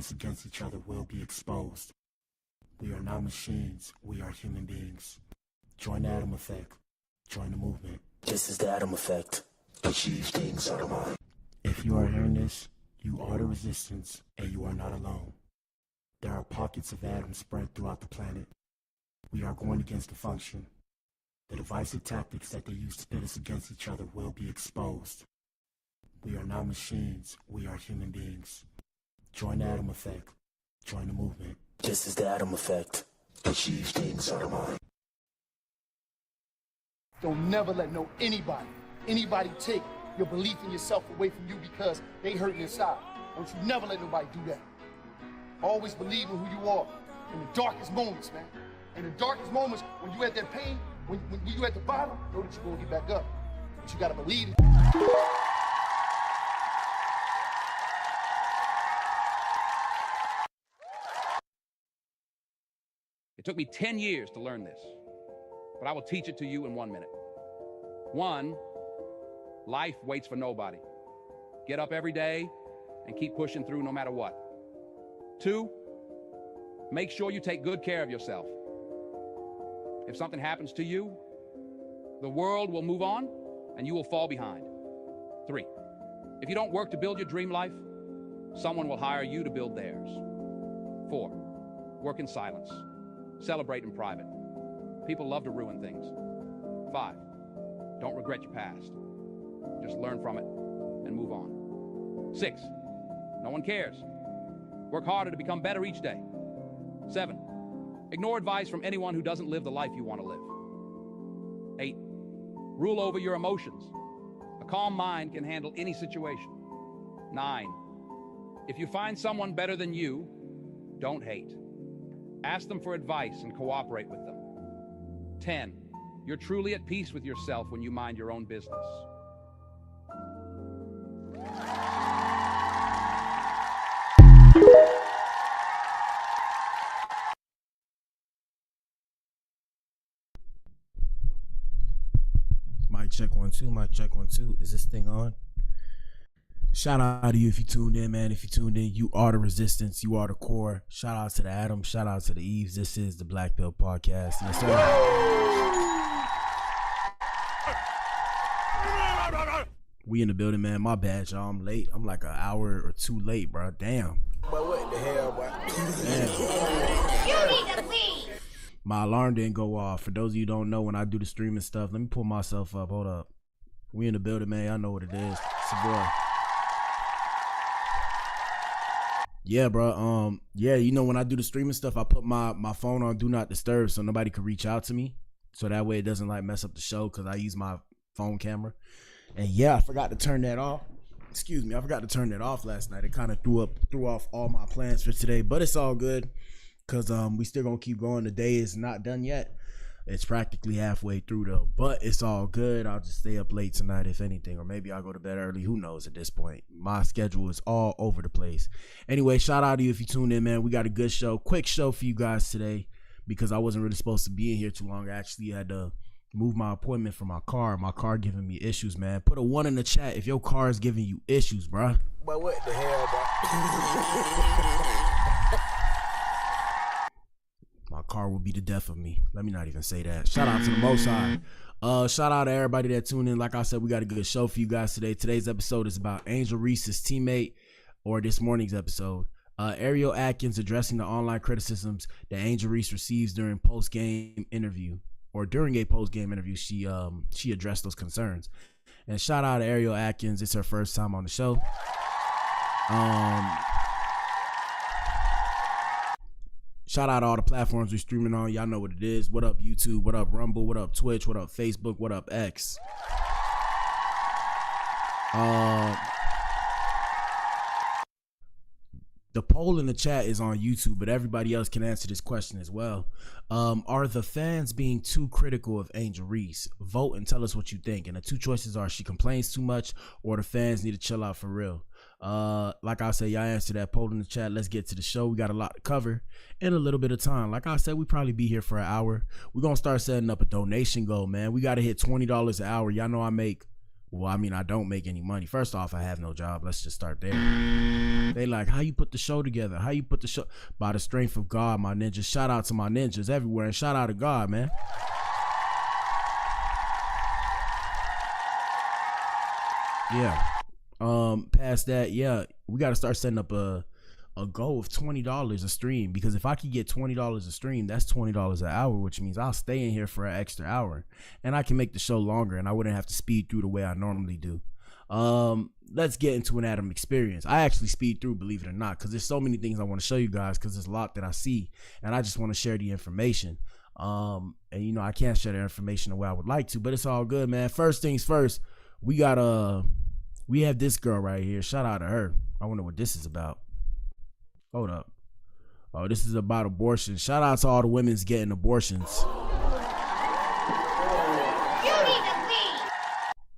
us against each other will be exposed. We are not machines, we are human beings. Join the Atom Effect. Join the movement. This is the Atom Effect. Achieve things out of mind. If you are hearing this, you are the resistance, and you are not alone. There are pockets of atoms spread throughout the planet. We are going against the function. The divisive tactics that they use to pit us against each other will be exposed. We are not machines, we are human beings. Join the Atom Effect. Join the movement. This is the Atom Effect. Achieve things out of mind. Don't never let anybody take your belief in yourself away from you because they hurting inside. Don't you never let nobody do that. Always believe in who you are in the darkest moments, man. In the darkest moments, when you at that pain, when you at the bottom, know that you're gonna get back up. But you gotta believe it. It took me 10 years to learn this, but I will teach it to you in 1 minute. 1, life waits for nobody. Get up every day and keep pushing through no matter what. 2, make sure you take good care of yourself. If something happens to you, the world will move on and you will fall behind. 3, if you don't work to build your dream life, someone will hire you to build theirs. 4, work in silence. Celebrate in private. People love to ruin things. 5, don't regret your past. Just learn from it and move on. 6, no one cares. Work harder to become better each day. 7, ignore advice from anyone who doesn't live the life you want to live. 8, rule over your emotions. A calm mind can handle any situation. 9, if you find someone better than you, don't hate. Ask them for advice and cooperate with them. 10, you're truly at peace with yourself when you mind your own business. Mic check 1 2, mic check 1 2. Is this thing on? Shout out to you if you tuned in, man. If you tuned in, you are the resistance. You are the core. Shout out to the Atom. Shout out to the Eves. This is the Blac Pill podcast. Yes, sir. We in the building, man. My bad, y'all. I'm late. I'm like an hour or 2 late, bro. Damn. But what the hell, boy? Damn. You need to leave. My alarm didn't go off. For those of you who don't know, when I do the streaming stuff, let me pull myself up. Hold up. We in the building, man. I know what it is. It's a boy. Yeah, bro. Yeah, you know, when I do the streaming stuff, I put my phone on do not disturb so nobody can reach out to me. So that way it doesn't like mess up the show because I use my phone camera. And yeah, I forgot to turn that off. Excuse me, I forgot to turn that off last night. It kind of threw off all my plans for today, but it's all good because we still gonna keep going. The day is not done yet. It's practically halfway through though, but it's all good. I'll just stay up late tonight if anything, or maybe I'll go to bed early. Who knows at this point? My schedule is all over the place. Anyway, shout out to you if you tuned in, man. We got a good show, quick show for you guys today because I wasn't really supposed to be in here too long. I actually had to move my appointment for my car. My car giving me issues, man. Put a 1 in the chat if your car is giving you issues, bruh. But what the hell, bro? My car will be the death of me. Let me not even say that. Shout out to the Most High. Shout out to everybody that tuned in. Like I said, we got a good show for you guys today. Today's episode is about Angel Reese's teammate, or this morning's episode. Ariel Atkins addressing the online criticisms that Angel Reese receives during post-game interview, or during a post-game interview. She addressed those concerns. And shout out to Ariel Atkins. It's her first time on the show. Shout out to all the platforms we're streaming on. Y'all know what it is. What up, YouTube? What up, Rumble? What up, Twitch? What up, Facebook? What up, X? The poll in the chat is on YouTube, but everybody else can answer this question as well. Are the fans being too critical of Angel Reese? Vote and tell us what you think. And the 2 choices are she complains too much or the fans need to chill out for real. Like I said, y'all answer that poll in the chat. Let's get to the show. We got a lot to cover in a little bit of time. Like I said, we probably be here for an hour. We're going to start setting up a donation goal, man. We got to hit $20 an hour. Y'all know I make Well, I mean, I don't make any money. First off, I have no job. Let's just start there. They like, how you put the show together? How you put the show? By the strength of God, my ninjas. Shout out to my ninjas everywhere, and shout out to God, man. Yeah. Past that, yeah, we got to start setting up a goal of $20 a stream, because if I could get $20 a stream, that's $20 an hour, which means I'll stay in here for an extra hour, and I can make the show longer, and I wouldn't have to speed through the way I normally do. Let's get into an Adam experience. I actually speed through, believe it or not, because there's so many things I want to show you guys, because there's a lot that I see, and I just want to share the information. And you know, I can't share the information the way I would like to, but it's all good, man. First things first, we have this girl right here. Shout out to her. I wonder what this is about. Hold up. Oh, this is about abortion. Shout out to all the women's getting abortions.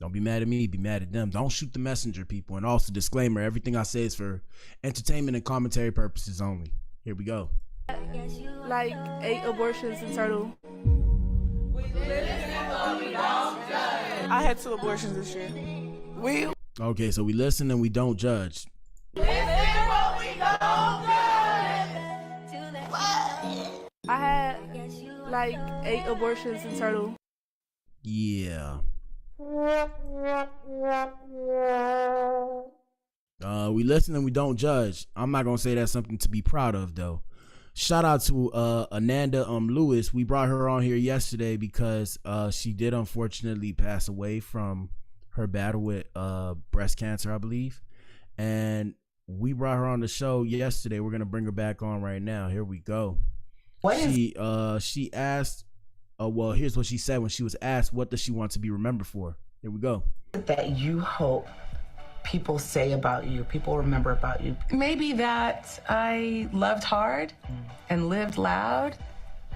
Don't be mad at me, be mad at them. Don't shoot the messenger, people. And also, disclaimer, everything I say is for entertainment and commentary purposes only. Here we go. Like 8 abortions in total. I had 2 abortions this year. Okay, so we listen and we don't judge. I had like 8 abortions in total. Yeah. We listen and we don't judge. I'm not gonna say that's something to be proud of, though. Shout out to Ananda Lewis. We brought her on here yesterday because she did unfortunately pass away from her battle with breast cancer, I believe. And we brought her on the show yesterday. We're gonna bring her back on right now. Here we go. She asked, well, here's what she said when she was asked, what does she want to be remembered for? Here we go. That you hope people say about you, people remember about you. Maybe that I loved hard and lived loud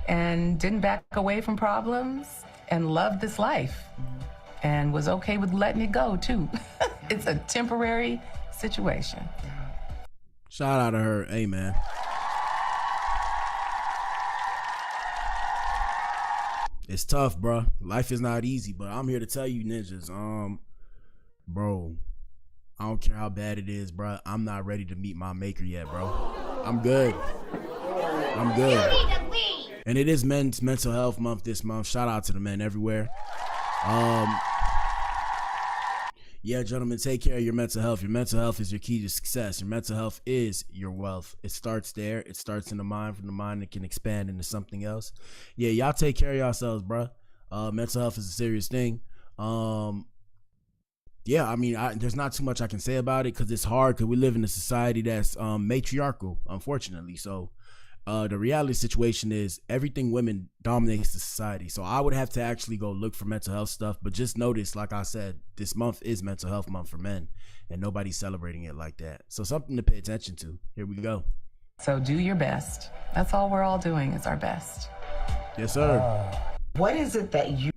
and didn't back away from problems and loved this life and was okay with letting it go too. It's a temporary situation. Shout out to her. Hey, man. It's tough, bro. Life is not easy, but I'm here to tell you, ninjas, bro, I don't care how bad it is, bro. I'm not ready to meet my maker yet, bro. I'm good. I'm good. And it is Men's Mental Health Month this month. Shout out to the men everywhere. Yeah, gentlemen, take care of your mental health. Your mental health is your key to success. Your mental health is your wealth. It starts there. It starts in the mind. From the mind, it can expand into something else. Yeah, y'all take care of yourselves, bro. Mental health is a serious thing. Yeah, I mean, there's not too much I can say about it because it's hard, because we live in a society that's matriarchal, unfortunately. So the reality situation is everything women dominates the society. So I would have to actually go look for mental health stuff. But just notice, like I said, this month is Mental Health Month for men, and nobody's celebrating it like that. So something to pay attention to. Here we go. So do your best. That's all we're all doing is our best. Yes, sir. What is it that you...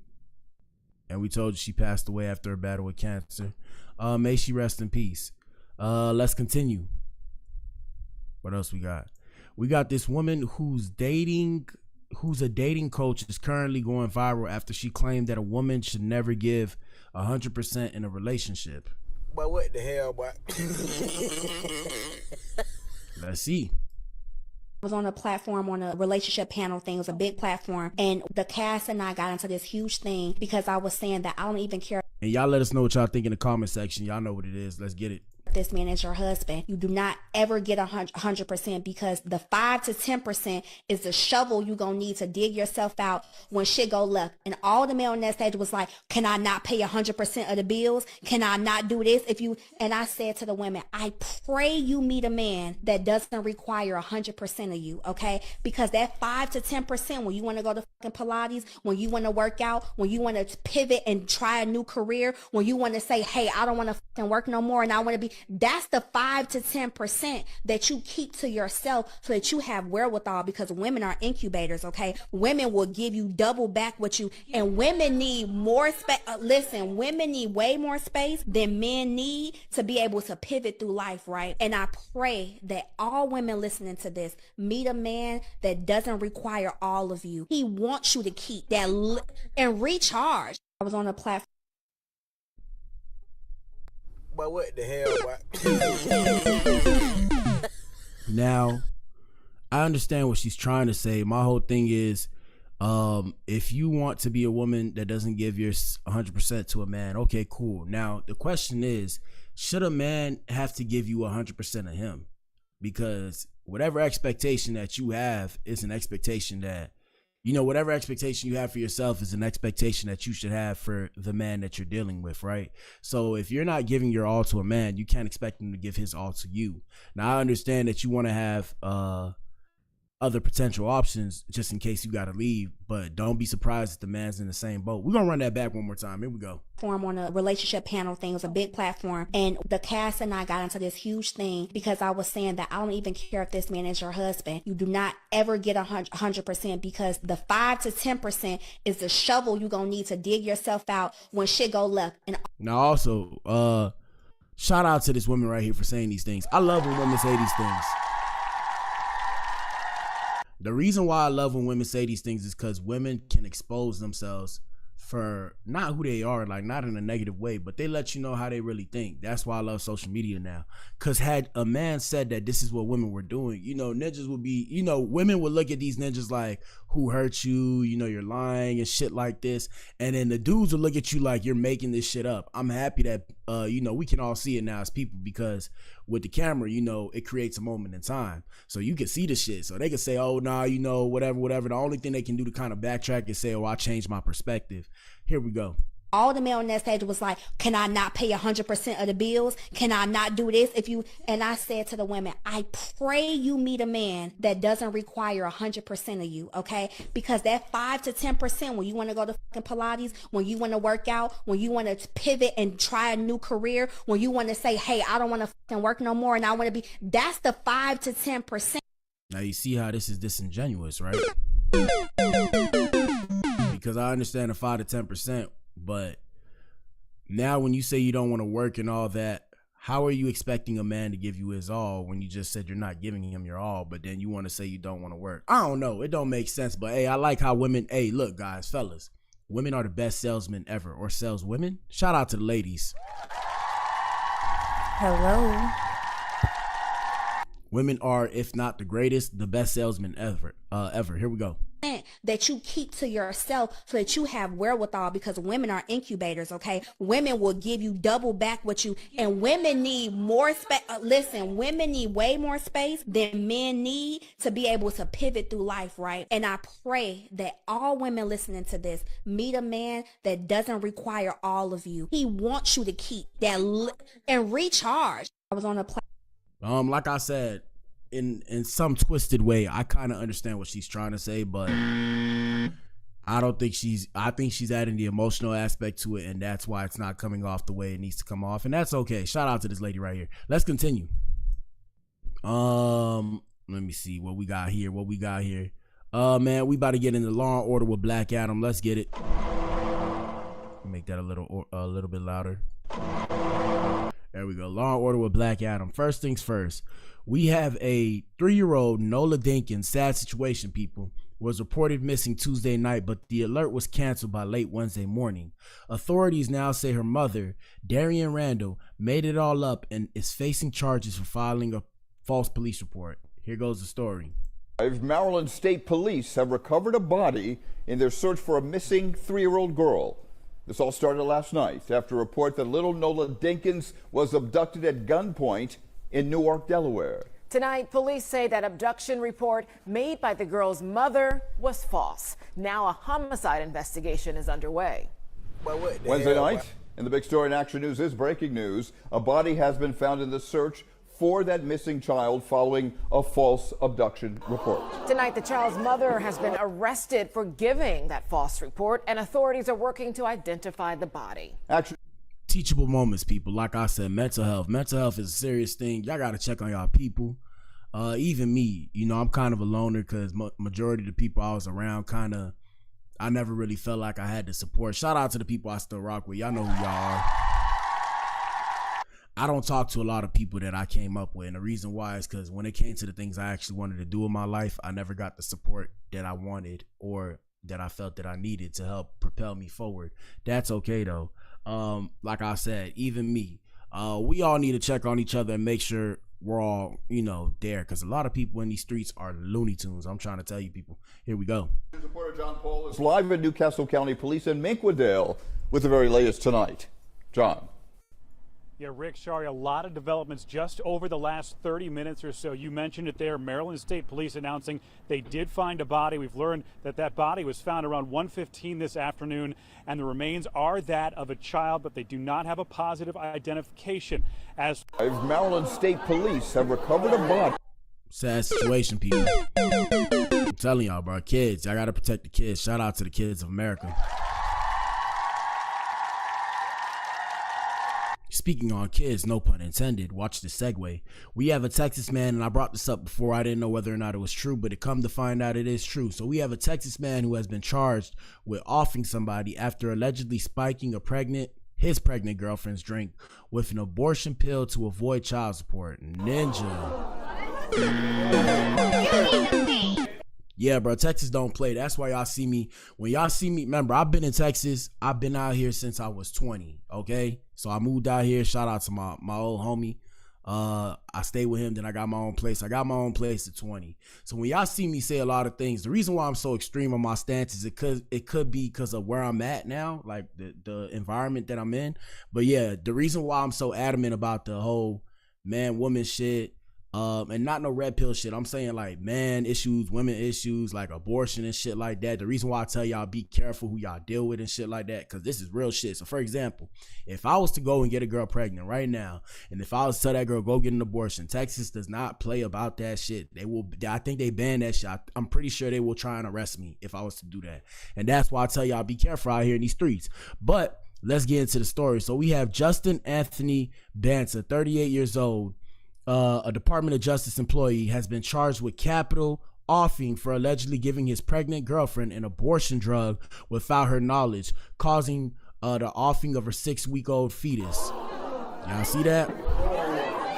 And we told you she passed away after her battle with cancer. May she rest in peace. Let's continue. What else we got? We got this woman who's a dating coach, is currently going viral after she claimed that a woman should never give 100% in a relationship. But what the hell, boy? Let's see. I was on a platform, on a relationship panel thing. It was a big platform. And the cast and I got into this huge thing because I was saying that I don't even care. And y'all let us know what y'all think in the comment section. Y'all know what it is. Let's get it. This man is your husband. You do not ever get 100% because the 5 to 10% is the shovel you gonna need to dig yourself out when shit go left. And all the men on that stage was like, can I not pay 100% of the bills? Can I not do this? And I said to the women, I pray you meet a man that doesn't require 100% of you, okay? Because that 5 to 10%, when you want to go to fucking Pilates, when you want to work out, when you want to pivot and try a new career, when you want to say, hey, I don't want to fucking work no more and I want to be, that's the 5 to 10% that you keep to yourself so that you have wherewithal, because women are incubators, okay? Women will give you double back what you, and women need more space. Listen, women need way more space than men need to be able to pivot through life, right? And I pray that all women listening to this meet a man that doesn't require all of you. He wants you to keep that and recharge. I was on a platform. But what the hell, boy? Now, I understand what she's trying to say. My whole thing is, if you want to be a woman that doesn't give your 100% to a man, okay, cool. Now, the question is, should a man have to give you 100% of him? Because whatever expectation that you have is an expectation that, you know, whatever expectation you have for yourself is an expectation that you should have for the man that you're dealing with, right? So if you're not giving your all to a man, you can't expect him to give his all to you. Now, I understand that you want to have other potential options just in case you got to leave, but don't be surprised if the man's in the same boat. We're going to run that back one more time. Here we go. Forum on a relationship panel thing. It was a big platform, and the cast and I got into this huge thing because I was saying that I don't even care if this man is your husband. You do not ever get 100% because the 5 to 10% is the shovel you're gonna need to dig yourself out when shit go left. And now also, shout out to this woman right here for saying these things. I love when women say these things. The reason why I love when women say these things is because women can expose themselves for not who they are, like not in a negative way, but they let you know how they really think. That's why I love social media now. Because had a man said that this is what women were doing, you know, ninjas would be, you know, women would look at these ninjas like, who hurt you? You know, you're lying and shit like this. And then the dudes would look at you like you're making this shit up. I'm happy that, you know, we can all see it now as people because with the camera, you know, it creates a moment in time. So you can see the shit. So they can say, oh, nah, you know, whatever. The only thing they can do to kind of backtrack is say, oh, I changed my perspective. Here we go. all the men on that stage was like, can I not pay 100% of the bills? Can I not do this? And I said to the women, I pray you meet a man that doesn't require 100% of you, okay? Because that 5 to 10%, when you want to go to fucking Pilates, when you want to work out, when you want to pivot and try a new career, when you want to say, hey, I don't want to fucking work no more and I want to be, that's the 5 to 10%. Now you see how this is disingenuous, right? Because I understand the 5 to 10%, but now when you say you don't want to work and all that, how are you expecting a man to give you his all when you just said you're not giving him your all, but then you want to say you don't want to work? I don't know. It don't make sense, but hey, I like how women, hey, look, guys, fellas, women are the best salesmen ever, or saleswomen. Shout out to the ladies. Hello. Women are, if not the greatest, the best salesmen ever. Here we go. That you keep to yourself so that you have wherewithal, because women are incubators, okay? Women will give you double back what you, and women need more space. Listen, women need way more space than men need to be able to pivot through life, right? And I pray that all women listening to this meet a man that doesn't require all of you. He wants you to keep that and recharge. I was on a like I said, in some twisted way, I kind of understand what she's trying to say, but I think she's adding the emotional aspect to it, and that's why it's not coming off the way it needs to come off, and that's okay. Shout out to this lady right here. Let's continue. Let me see what we got here. Man, we about to get into Law and Order with Black Adam. Let's get it. Make that a little bit louder. There we go. Law and Order with Black Adam. First things first. We have a 3-year-old Nola Dinkins, sad situation, people, was reported missing Tuesday night, but the alert was canceled by late Wednesday morning. Authorities now say her mother, Darian Randall, made it all up and is facing charges for filing a false police report. Here goes the story. Maryland State Police have recovered a body in their search for a missing 3-year-old girl. This all started last night after a report that little Nola Dinkins was abducted at gunpoint in Newark, Delaware. Tonight, police say that abduction report made by the girl's mother was false. Now a homicide investigation is underway. Wednesday night, and the big story in Action News is breaking news. A body has been found in the search for that missing child following a false abduction report. Tonight, the child's mother has been arrested for giving that false report, and authorities are working to identify the body. Teachable moments, people. Like I said, mental health is a serious thing. Y'all gotta check on y'all people. Even me, you know, I'm kind of a loner because majority of the people I was around I never really felt like I had the support. Shout out to the people I still rock with. Y'all know who y'all are. I don't talk to a lot of people that I came up with, and the reason why is because when it came to the things I actually wanted to do in my life, I never got the support that I wanted or that I felt that I needed to help propel me forward. That's okay though. Like I said, even me, we all need to check on each other and make sure we're all, you know, there, because a lot of people in these streets are Looney Tunes. I'm trying to tell you people. Here we go. Reporter John Paul is live at Newcastle County Police in Minquadale with the very latest tonight. John. Yeah, Rick, Shari, a lot of developments just over the last 30 minutes or so. You mentioned it there. Maryland State Police announcing they did find a body. We've learned that that body was found around 1:15 this afternoon, and the remains are that of a child, but they do not have a positive identification. As Maryland State Police have recovered a body. Sad situation, people. I'm telling y'all, bro. Kids, y'all got to protect the kids. Shout out to the kids of America. Speaking on kids, no pun intended, watch the segue. We have a Texas man, and I brought this up before. I didn't know whether or not it was true, but it come to find out it is true. So we have a Texas man who has been charged with offing somebody after allegedly spiking his pregnant girlfriend's drink with an abortion pill to avoid child support. Ninja. Yeah, bro, Texas don't play. That's why y'all see me. When y'all see me, remember, I've been in Texas. I've been out here since I was 20, okay? So I moved out here. Shout out to my old homie. I stayed with him, then I got my own place. I got my own place at 20. So when y'all see me say a lot of things, the reason why I'm so extreme on my stance is it could be because of where I'm at now, like the environment that I'm in. But yeah, the reason why I'm so adamant about the whole man-woman shit, and not no red pill shit. I'm saying like man issues, women issues, like abortion and shit like that. The reason why I tell y'all be careful who y'all deal with and shit like that, because this is real shit. So for example, if I was to go and get a girl pregnant right now, and if I was to tell that girl go get an abortion, Texas does not play about that shit. I think they ban that shit. I'm pretty sure they will try and arrest me if I was to do that. And that's why I tell y'all be careful out here in these streets. But let's get into the story. So we have Justin Anthony Banta, 38 years old, a Department of Justice employee, has been charged with capital offing for allegedly giving his pregnant girlfriend an abortion drug without her knowledge, causing the offing of her 6-week-old fetus. Y'all see that?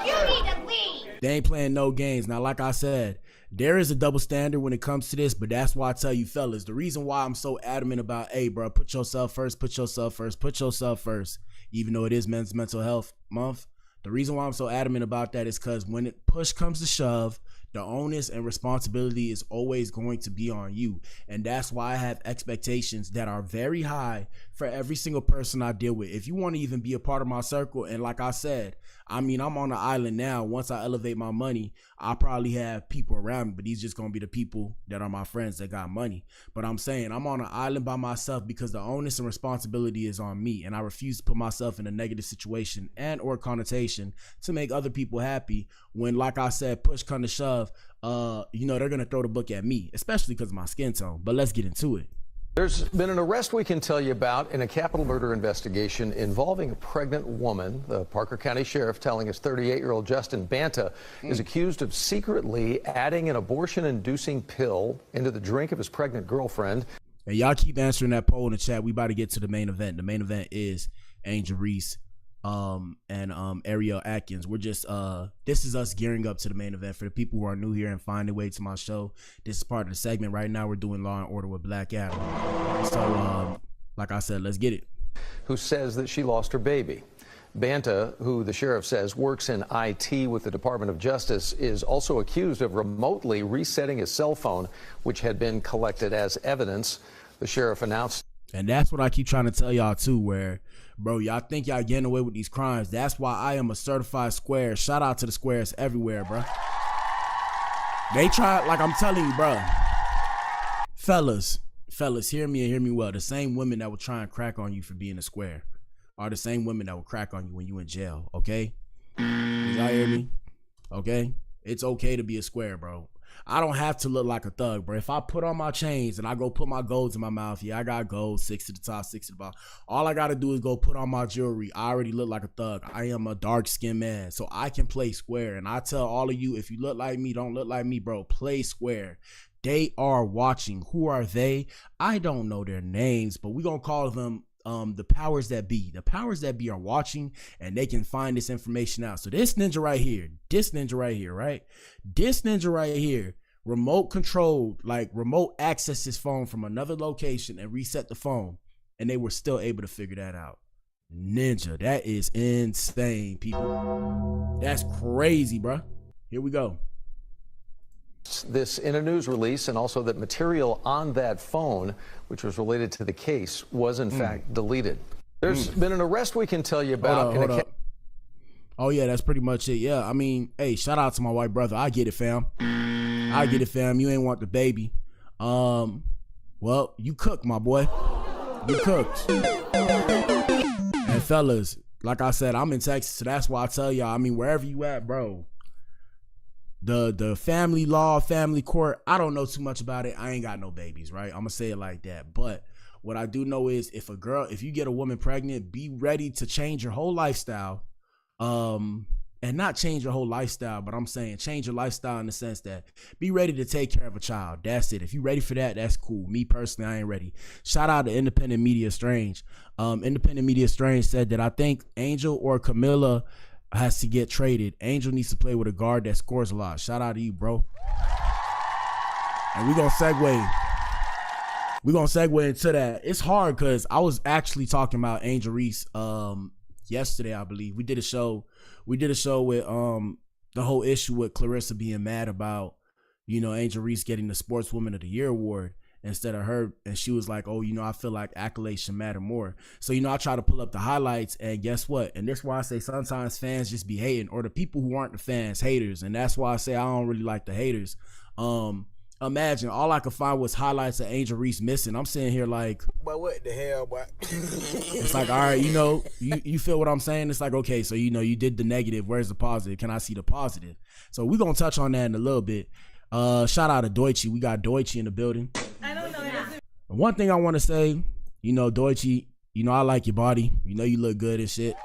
You need to leave. They ain't playing no games. Now, like I said, there is a double standard when it comes to this, but that's why I tell you fellas, the reason why I'm so adamant about, hey, bro, put yourself first, put yourself first, put yourself first, even though it is Men's Mental Health Month. The reason why I'm so adamant about that is because when push comes to shove, the onus and responsibility is always going to be on you. And that's why I have expectations that are very high for every single person I deal with. If you want to even be a part of my circle, and like I said, I mean, I'm on the island now. Once I elevate my money, I'll probably have people around me, but these just going to be the people that are my friends that got money. But I'm saying I'm on an island by myself because the onus and responsibility is on me. And I refuse to put myself in a negative situation and or connotation to make other people happy when, like I said, push come to shove, you know, they're going to throw the book at me, especially because of my skin tone. But let's get into it. There's been an arrest we can tell you about in a capital murder investigation involving a pregnant woman. The Parker County Sheriff telling us 38-year-old Justin Banta is accused of secretly adding an abortion-inducing pill into the drink of his pregnant girlfriend. And y'all keep answering that poll in the chat. We about to get to the main event. The main event is Angel Reese and Ariel Atkins. We're just this is us gearing up to the main event. For the people who are new here and find their way to my show, this is part of the segment. Right now we're doing Law and Order with Black Adam. So like I said, let's get it. Who says that she lost her baby. Banta, who the sheriff says works in IT with the Department of Justice, is also accused of remotely resetting his cell phone, which had been collected as evidence. The sheriff announced. And that's what I keep trying to tell y'all too, where, bro, y'all think y'all getting away with these crimes. That's why I am a certified square. Shout out to the squares everywhere, bro. They try, like I'm telling you, bro. Fellas, hear me and hear me well. The same women that will try and crack on you for being a square are the same women that will crack on you when you in jail, okay? Y'all hear me? Okay? It's okay to be a square, bro. I don't have to look like a thug, bro. If I put on my chains and I go put my golds in my mouth, yeah, I got gold, 6 to the top, 6 to the bottom. All I got to do is go put on my jewelry. I already look like a thug. I am a dark-skinned man, so I can play square. And I tell all of you, if you look like me, don't look like me, bro, play square. They are watching. Who are they? I don't know their names, but we're going to call them the powers that be. The powers that be are watching, and they can find this information out. So this ninja right here, right? This ninja right here, remote controlled, like remote access his phone from another location and reset the phone, and they were still able to figure that out. Ninja, that is insane, people. That's crazy, bro. Here we go. This in a news release, and also that material on that phone, which was related to the case, was in fact deleted. There's been an arrest we can tell you about. Hold up. Oh yeah, that's pretty much it. Yeah, I mean, hey, shout out to my white brother. I get it, fam. I get it, fam. You ain't want the baby. Well, you cooked, my boy. You cooked. And fellas, like I said, I'm in Texas, so that's why I tell y'all, I mean, wherever you at, bro, the family law, family court, I don't know too much about it. I ain't got no babies, right? I'm gonna say it like that. But what I do know is if you get a woman pregnant, be ready to change your whole lifestyle. And not change your whole lifestyle, but I'm saying change your lifestyle in the sense that be ready to take care of a child. That's it. If you ready for that, that's cool. Me personally, I ain't ready. Shout out to Independent Media Strange. Independent Media Strange said that I think Angel or Camilla has to get traded. Angel needs to play with a guard that scores a lot. Shout out to you, bro. And we're gonna segue into that. It's hard because I was actually talking about Angel Reese yesterday, I believe. We did a show with the whole issue with Clarissa being mad about, Angel Reese getting the Sportswoman of the Year award instead of her, and she was like, oh, I feel like accolades should matter more. So, I try to pull up the highlights, and guess what? And that's why I say sometimes fans just be hating, or the people who aren't the fans, haters. And that's why I say I don't really like the haters. Imagine all I could find was highlights of Angel Reese missing. I'm sitting here like, but what the hell, boy? It's like, all right, you feel what I'm saying? It's like, okay, so you did the negative. Where's the positive? Can I see the positive? So we're gonna touch on that in a little bit. Shout out to Deutsche. We got Deutsche in the building. I don't know that. One thing I want to say, Deutsche, I like your body. You look good and shit.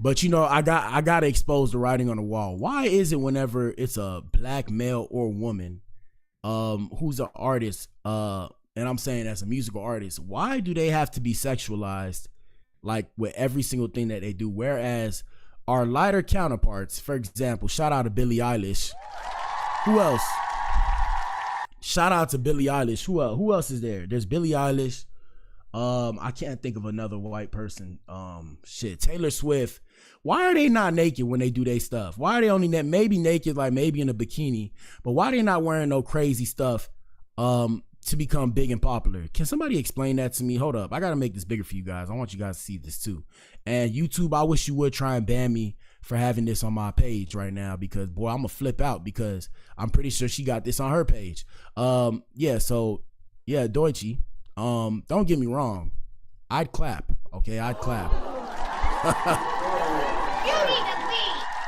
But I gotta expose the writing on the wall. Why is it whenever it's a black male or woman who's an artist, and I'm saying as a musical artist, why do they have to be sexualized like with every single thing that they do? Whereas our lighter counterparts, for example, shout out to Billie Eilish. Who else? Shout out to Billie Eilish. Who else is there? There's Billie Eilish. I can't think of another white person. Taylor Swift. Why are they not naked when they do their stuff? Why are they only maybe naked, like maybe in a bikini, but why are they not wearing no crazy stuff to become big and popular? Can somebody explain that to me? Hold up, I gotta make this bigger for you guys. I want you guys to see this too. And YouTube, I wish you would try and ban me for having this on my page right now, because boy, I'm gonna flip out, because I'm pretty sure she got this on her page. Deutsche. Don't get me wrong. I'd clap. Okay, I'd clap.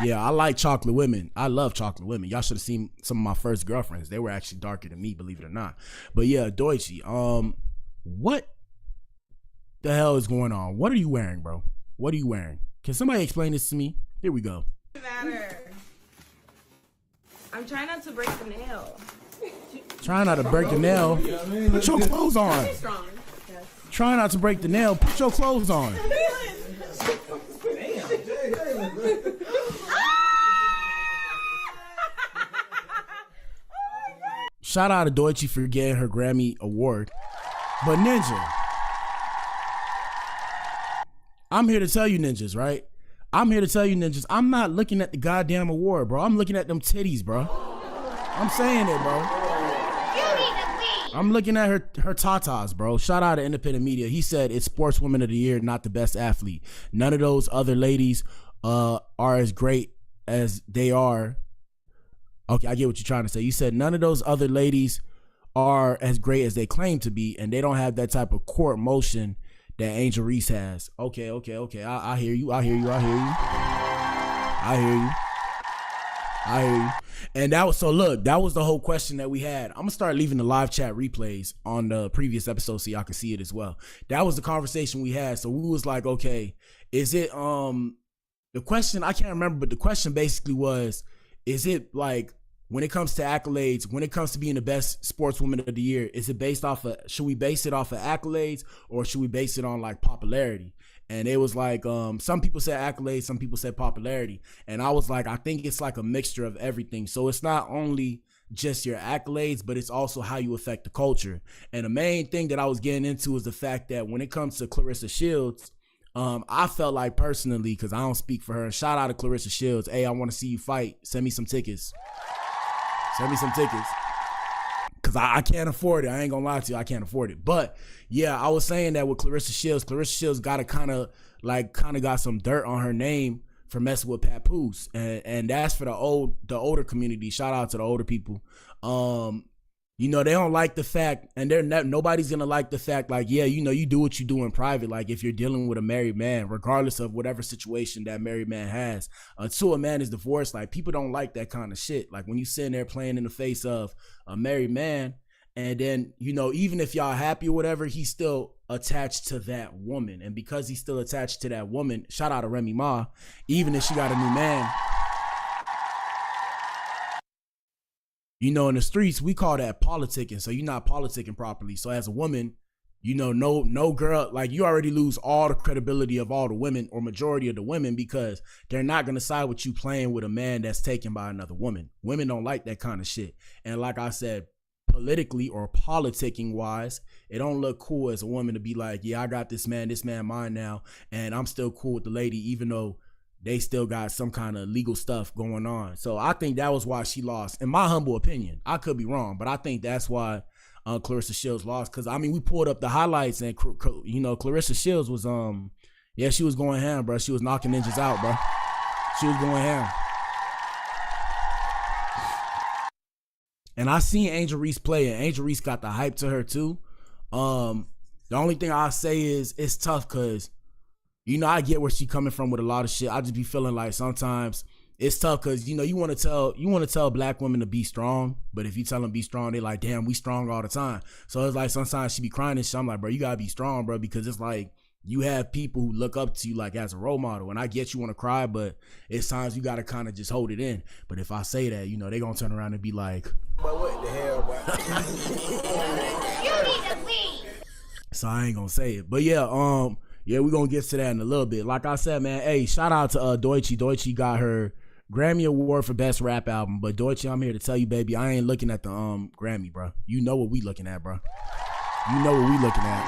Yeah, I like chocolate women. I love chocolate women. Y'all should have seen some of my first girlfriends. They were actually darker than me, believe it or not. But yeah, Deutsche, what the hell is going on? What are you wearing, bro? What are you wearing? Can somebody explain this to me? Here we go. Matter. I'm trying not to break the nail. Try not to break the nail. Put your clothes on. Try not to break the nail. Put your clothes on. Shout out to Deutsche for getting her Grammy award. But Ninja, I'm here to tell you ninjas, right? I'm here to tell you ninjas, I'm not looking at the goddamn award, bro. I'm looking at them titties, bro. I'm saying it, bro. I'm looking at her tatas, bro. Shout out to Independent Media. He said it's Sportswoman of the Year, not the best athlete. None of those other ladies are as great as they are. Okay, I get what you're trying to say. You said none of those other ladies are as great as they claim to be, and they don't have that type of court motion that Angel Reese has. Okay. I hear you. And that was the whole question that we had. I'm gonna start leaving the live chat replays on the previous episode so y'all can see it as well. That was the conversation we had. So we was like, okay, is it the question, I can't remember, but the question basically was, is it like, when it comes to accolades, when it comes to being the best sportswoman of the year, is it based off of, should we base it off of accolades, or should we base it on like popularity? And it was like, some people said accolades, some people said popularity. And I was like, I think it's like a mixture of everything. So it's not only just your accolades, but it's also how you affect the culture. And the main thing that I was getting into is the fact that when it comes to Clarissa Shields, I felt like personally, because I don't speak for her, and shout out to Clarissa Shields. Hey, I want to see you fight. Send me some tickets. Send me some tickets. Because I can't afford it. I ain't going to lie to you. I can't afford it. But yeah, I was saying that with Clarissa Shields got to kind of got some dirt on her name for messing with Papoose. And that's for the older community. Shout out to the older people. You know, they don't like the fact, and nobody's gonna like the fact, like, yeah, you know, you do what you do in private. Like, if you're dealing with a married man, regardless of whatever situation that married man has, until a man is divorced, like, people don't like that kind of shit. Like, when you sitting there playing in the face of a married man, and then, you know, even if y'all happy or whatever, he's still attached to that woman. And because he's still attached to that woman, shout out to Remy Ma, even if she got a new man, you know, in the streets, we call that politicking. So you're not politicking properly. So as a woman, you know, no girl, like, you already lose all the credibility of all the women, or majority of the women, because they're not going to side with you playing with a man that's taken by another woman. Women don't like that kind of shit. And like I said, politically or politicking wise, it don't look cool as a woman to be like, yeah, I got this man mine now, and I'm still cool with the lady, even though they still got some kind of legal stuff going on. So I think that was why she lost, in my humble opinion. I could be wrong, but I think that's why Clarissa Shields lost. Because, I mean, we pulled up the highlights, and, you know, Clarissa Shields was, yeah, she was going ham, bro. She was knocking ninjas out, bro. She was going ham. And I seen Angel Reese play, and Angel Reese got the hype to her, too. The only thing I'll say is it's tough because, you know, I get where she coming from with a lot of shit. I just be feeling like sometimes it's tough because, you know, you want to tell black women to be strong, but if you tell them be strong, they like, damn, we strong all the time. So it's like sometimes she be crying and shit. I'm like, bro, you gotta be strong, bro, because it's like you have people who look up to you like as a role model. And I get you want to cry, but it's times you gotta kind of just hold it in. But if I say that, you know, they gonna turn around and be like, but what the hell, bro? You need to leave. So I ain't gonna say it. But yeah, yeah, we're going to get to that in a little bit. Like I said, man, hey, shout out to Deutsche. Deutsche got her Grammy Award for Best Rap Album. But Deutsche, I'm here to tell you, baby, I ain't looking at the Grammy, bro. You know what we looking at, bro. You know what we looking at.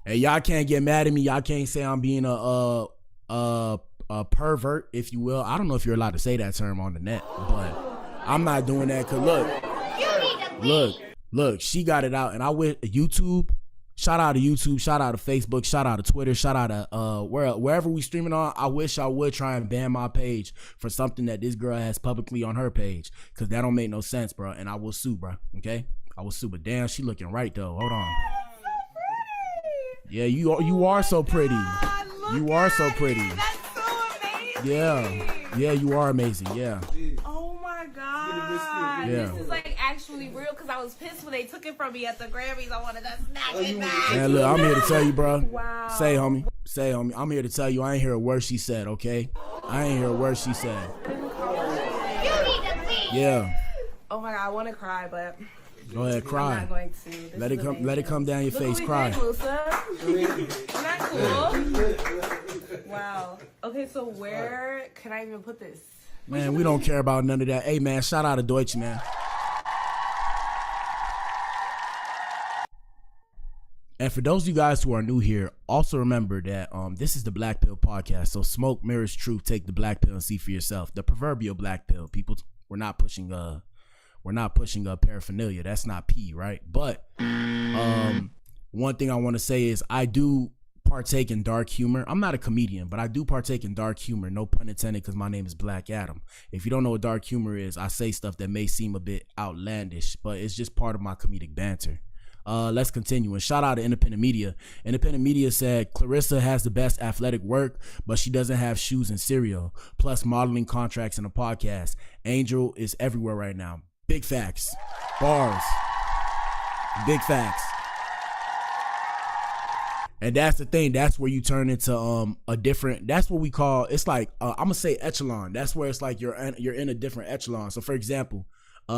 Hey, y'all can't get mad at me. Y'all can't say I'm being a pervert, if you will. I don't know if you're allowed to say that term on the net, but I'm not doing that because look, she got it out. And I went to YouTube. Shout out to YouTube, shout out to Facebook, shout out to Twitter, shout out to wherever we streaming on. I wish I would try and ban my page for something that this girl has publicly on her page, because that don't make no sense, bro. And I will sue, bro. Okay, I will sue. But damn, she looking right though. Hold on. Yeah, you are so pretty. You are so pretty. That's so amazing. Yeah, you are amazing. Yeah. Oh my God. Yeah. This is like actually real, because I was pissed when they took it from me at the Grammys. I wanted to snatch it back. Man, look, I'm here to tell you, bro. Wow. Say, homie. I'm here to tell you, I ain't hear a word she said, okay? I ain't hear a word she said. Yeah. Oh my God, I want to cry, but go ahead, cry. I'm not going to. Let it come down your face, cry. Isn't that cool? Wow. Okay, so where can I even put this? Man, we don't care about none of that. Hey, man, shout out to Deutsche, man. And for those of you guys who are new here, also remember that this is the Blac Pill podcast. So smoke, mirrors, truth. Take the black pill and see for yourself. The proverbial black pill. People, we're not pushing a paraphernalia. That's not P, right? But one thing I want to say is I do partake in dark humor. I'm not a comedian, but I do partake in dark humor. No pun intended, because my name is Black Adam. If you don't know what dark humor is, I say stuff that may seem a bit outlandish, but it's just part of my comedic banter. Let's continue. And shout out to Independent Media. Independent Media said Clarissa has the best athletic work, but she doesn't have shoes and cereal, plus modeling contracts and a podcast. Angel is everywhere right now. Big facts. Bars. Big facts. And that's the thing. That's where you turn into a different. That's what we call. It's like I'm gonna say echelon. That's where it's like you're in a different echelon. So for example,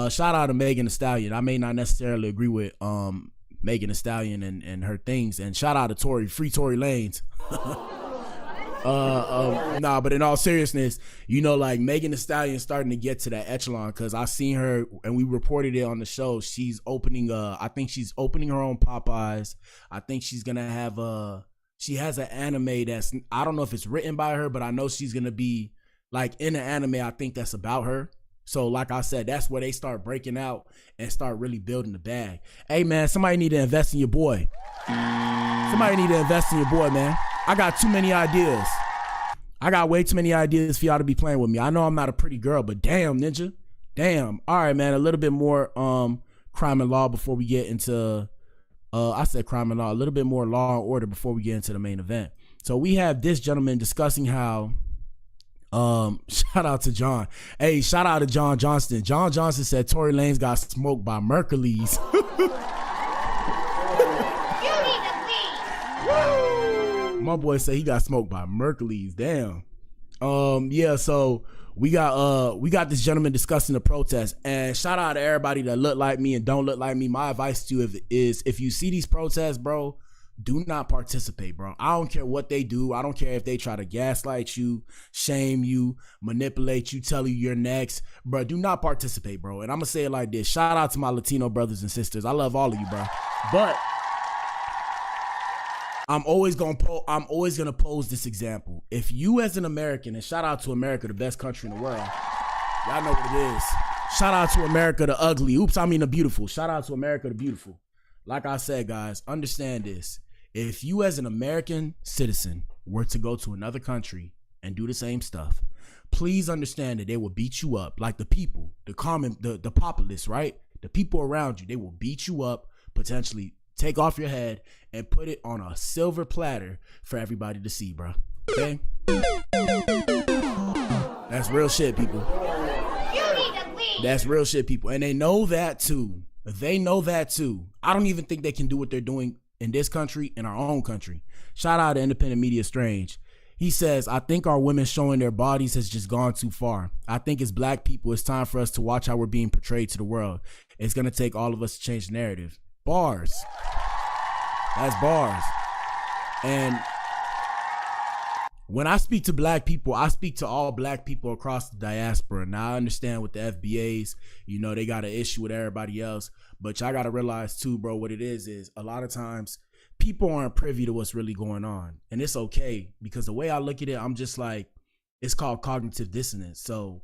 shout out to Megan Thee Stallion. I may not necessarily agree with Megan Thee Stallion and her things. And shout out to Tory, free Tory Lanez. Nah, but in all seriousness, you know, like Megan Thee Stallion starting to get to that echelon, because I seen her and we reported it on the show. She's opening I think she's opening her own Popeyes. I think she's gonna have she has an anime that's, I don't know if it's written by her, but I know she's gonna be like in an anime, I think that's about her. So like I said, that's where they start breaking out and start really building the bag. Hey man, somebody need to invest in your boy. Somebody need to invest in your boy, man. I got too many ideas. I got way too many ideas for y'all to be playing with me. I know I'm not a pretty girl, but damn, Ninja. Damn. All right, man. A little bit more crime and law before we get into I said crime and law, a little bit more law and order before we get into the main event. So we have this gentleman discussing how shout out to John. Hey, shout out to John Johnston. John Johnston said Tory Lanez got smoked by Mercules. My boy said he got smoked by Mercules. Damn. Yeah, so we got this gentleman discussing the protest, and shout out to everybody that look like me and don't look like me. My advice to you is if you see these protests, bro, do not participate, bro. I don't care what they do. I don't care if they try to gaslight you, shame you, manipulate you, tell you you're next, bro. Do not participate, bro. And I'm gonna say it like this: shout out to my Latino brothers and sisters. I love all of you, bro. But I'm always gonna pose this example. If you as an American, and shout out to America, the best country in the world, y'all know what it is. Shout out to America the ugly. Oops, I mean the beautiful. Shout out to America the beautiful. Like I said, guys, understand this. If you as an American citizen were to go to another country and do the same stuff, please understand that they will beat you up. Like the people, the populace, right? The people around you, they will beat you up, potentially take off your head and put it on a silver platter for everybody to see, bro. Okay? That's real shit, people. That's real shit, people. And they know that too. They know that too. I don't even think they can do what they're doing in this country, in our own country. Shout out to Independent Media Strange. He says, I think our women showing their bodies has just gone too far. I think as black people, it's time for us to watch how we're being portrayed to the world. It's going to take all of us to change the narrative. Bars. That's bars. And when I speak to black people, I speak to all black people across the diaspora. Now I understand with the FBAs, you know, they got an issue with everybody else, but y'all got to realize too, bro, what it is a lot of times people aren't privy to what's really going on. And it's okay, because the way I look at it, I'm just like, it's called cognitive dissonance. So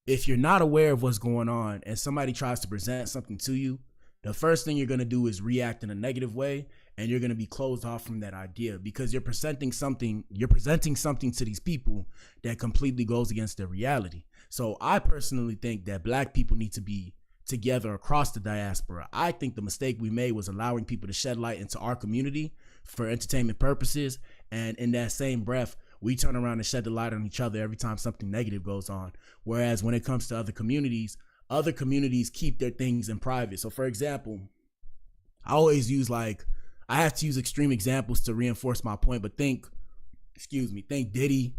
if you're not aware of what's going on and somebody tries to present something to you, the first thing you're going to do is react in a negative way, and you're going to be closed off from that idea because you're presenting something to these people that completely goes against their reality. So I personally think that black people need to be together across the diaspora. I think the mistake we made was allowing people to shed light into our community for entertainment purposes, and in that same breath, we turn around and shed the light on each other every time something negative goes on. Whereas when it comes to other communities keep their things in private. So for example, I always use I have to use extreme examples to reinforce my point, but think Diddy,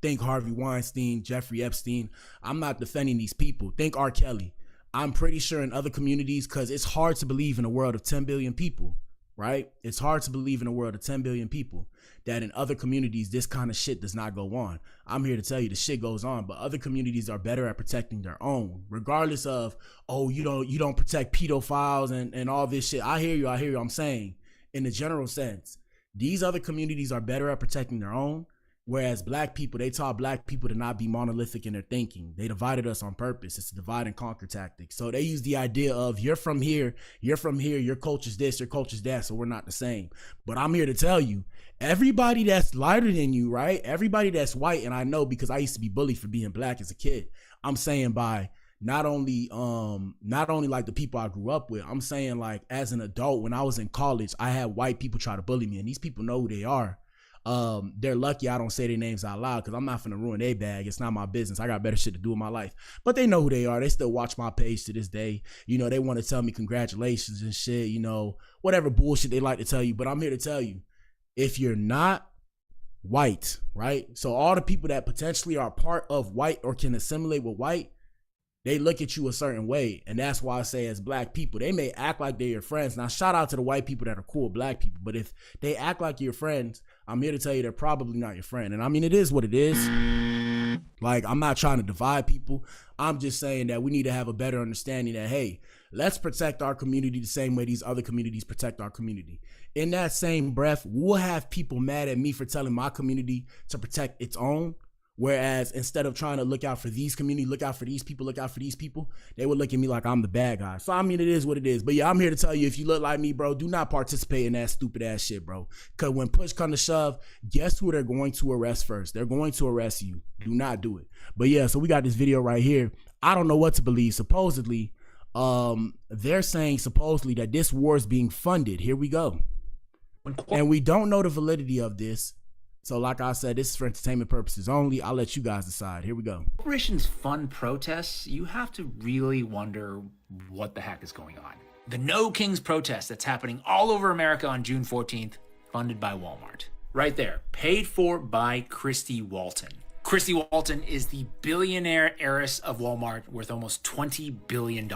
think Harvey Weinstein, Jeffrey Epstein. I'm not defending these people. Think R. Kelly. I'm pretty sure in other communities, because it's hard to believe in a world of 10 billion people, right? It's hard to believe in a world of 10 billion people that in other communities, this kind of shit does not go on. I'm here to tell you the shit goes on, but other communities are better at protecting their own, regardless of, oh, you don't protect pedophiles and all this shit. I hear you. I'm saying in the general sense, these other communities are better at protecting their own. Whereas black people, they taught black people to not be monolithic in their thinking. They divided us on purpose. It's a divide and conquer tactic. So they use the idea of you're from here, your culture's this, your culture's that, so we're not the same. But I'm here to tell you, everybody that's lighter than you, right? Everybody that's white, and I know because I used to be bullied for being black as a kid. I'm saying by not only like the people I grew up with, I'm saying like as an adult, when I was in college, I had white people try to bully me, and these people know who they are. They're lucky I don't say their names out loud because I'm not finna ruin their bag. It's not my business. I got better shit to do in my life. But they know who they are. They still watch my page to this day. You know, they want to tell me congratulations and shit, you know, whatever bullshit they like to tell you. But I'm here to tell you, if you're not white, right? So all the people that potentially are part of white or can assimilate with white, they look at you a certain way. And that's why I say as black people, they may act like they're your friends. Now, shout out to the white people that are cool black people. But if they act like your friends, I'm here to tell you they're probably not your friend. And I mean, it is what it is. Like, I'm not trying to divide people. I'm just saying that we need to have a better understanding that, hey, let's protect our community the same way these other communities protect our community. In that same breath, we'll have people mad at me for telling my community to protect its own. Whereas instead of trying to look out for these community, look out for these people, look out for these people, they would look at me like I'm the bad guy. So, I mean, it is what it is. But yeah, I'm here to tell you, if you look like me, bro, do not participate in that stupid ass shit, bro. Because when push comes to shove, guess who they're going to arrest first? They're going to arrest you. Do not do it. But yeah, so we got this video right here. I don't know what to believe. Supposedly, they're saying supposedly that this war is being funded. Here we go. And we don't know the validity of this. So like I said, this is for entertainment purposes only. I'll let you guys decide. Here we go. Corporations fund protests. You have to really wonder what the heck is going on. The No Kings protest that's happening all over America on June 14th, funded by Walmart. Right there, paid for by Christy Walton. Christy Walton is the billionaire heiress of Walmart, worth almost $20 billion.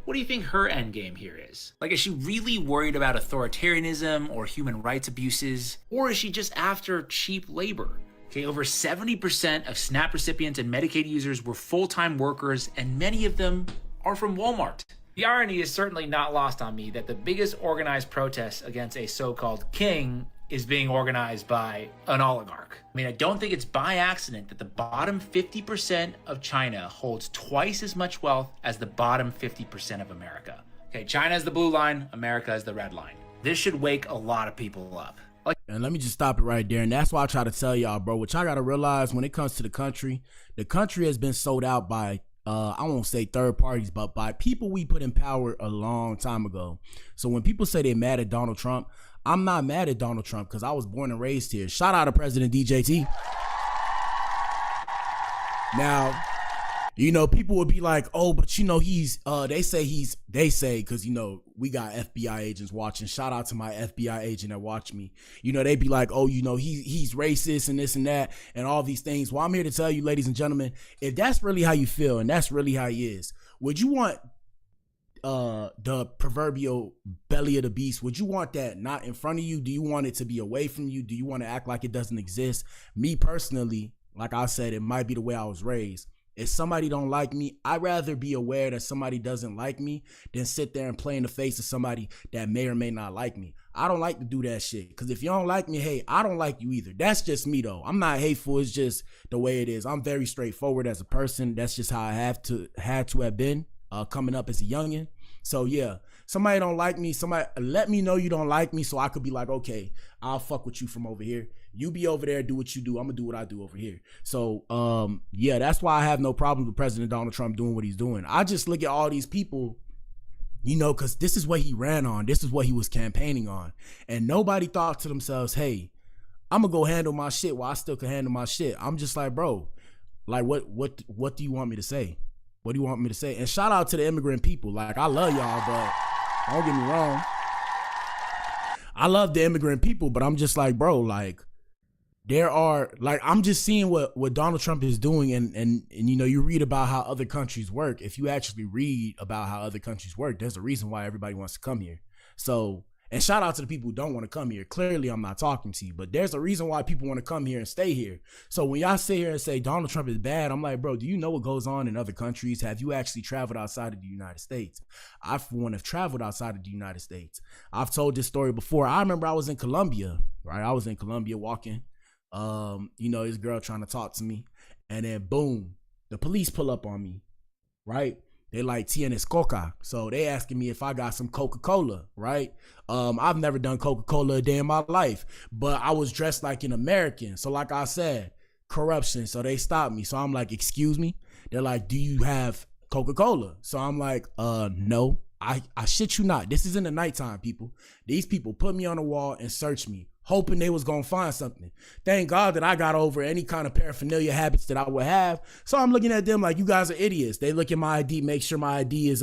What do you think her end game here is? Like, is she really worried about authoritarianism or human rights abuses? Or is she just after cheap labor? Okay, over 70% of SNAP recipients and Medicaid users were full-time workers, and many of them are from Walmart. The irony is certainly not lost on me that the biggest organized protest against a so-called king is being organized by an oligarch. I mean, I don't think it's by accident that the bottom 50% of China holds twice as much wealth as the bottom 50% of America. Okay, China is the blue line, America is the red line. This should wake a lot of people up. And let me just stop it right there. And that's why I try to tell y'all, bro, what y'all got to realize when it comes to the country has been sold out by, I won't say third parties, but by people we put in power a long time ago. So when people say they're mad at Donald Trump, I'm not mad at Donald Trump because I was born and raised here. Shout out to President DJT. Now, you know, people would be like, oh, but you know, they say, because, you know, we got FBI agents watching. Shout out to my FBI agent that watched me. You know, they'd be like, oh, you know, he's racist and this and that and all these things. Well, I'm here to tell you, ladies and gentlemen, if that's really how you feel and that's really how he is, would you want the proverbial belly of the beast? Would you want that not in front of you? Do you want it to be away from you? Do you want to act like it doesn't exist? Me personally, like I said, it might be the way I was raised. If somebody don't like me, I'd rather be aware that somebody doesn't like me than sit there and play in the face of somebody that may or may not like me. I don't like to do that shit, because if you don't like me, hey, I don't like you either. That's just me though. I'm not hateful. It's just the way it is. I'm very straightforward as a person. That's just how I had to have been coming up as a youngin'. So yeah, somebody don't like me, somebody let me know you don't like me so I could be like, okay, I'll fuck with you from over here. You be over there, do what you do. I'm gonna do what I do over here. So yeah, that's why I have no problem with President Donald Trump doing what he's doing. I just look at all these people, you know, because this is what he ran on. This is what he was campaigning on. And nobody thought to themselves, hey, I'm gonna go handle my shit while I still can handle my shit. I'm just like, bro, like what do you want me to say? What do you want me to say? And shout out to the immigrant people. Like, I love y'all, but don't get me wrong. I love the immigrant people, but I'm just like, bro, like, there are, like, I'm just seeing what Donald Trump is doing. And you know, you read about how other countries work. If you actually read about how other countries work, there's a reason why everybody wants to come here. So, and shout out to the people who don't want to come here. Clearly, I'm not talking to you, but there's a reason why people want to come here and stay here. So when y'all sit here and say Donald Trump is bad, I'm like, bro, do you know what goes on in other countries? Have you actually traveled outside of the United States? I, for one, have traveled outside of the United States. I've told this story before. I remember I was in Colombia, right? I was in Colombia walking. You know, this girl trying to talk to me, and then boom, the police pull up on me, right? They like tienes coca. So they asking me if I got some Coca-Cola, right? I've never done Coca-Cola a day in my life, but I was dressed like an American. So like I said, corruption. So they stopped me. So I'm like, excuse me? They're like, do you have Coca-Cola? So I'm like, no, I shit you not. This is in the nighttime, people. These people put me on the wall and searched me, hoping they was gonna find something. Thank God that I got over any kind of paraphernalia habits that I would have. So I'm looking at them like, you guys are idiots. They look at my ID, make sure my ID is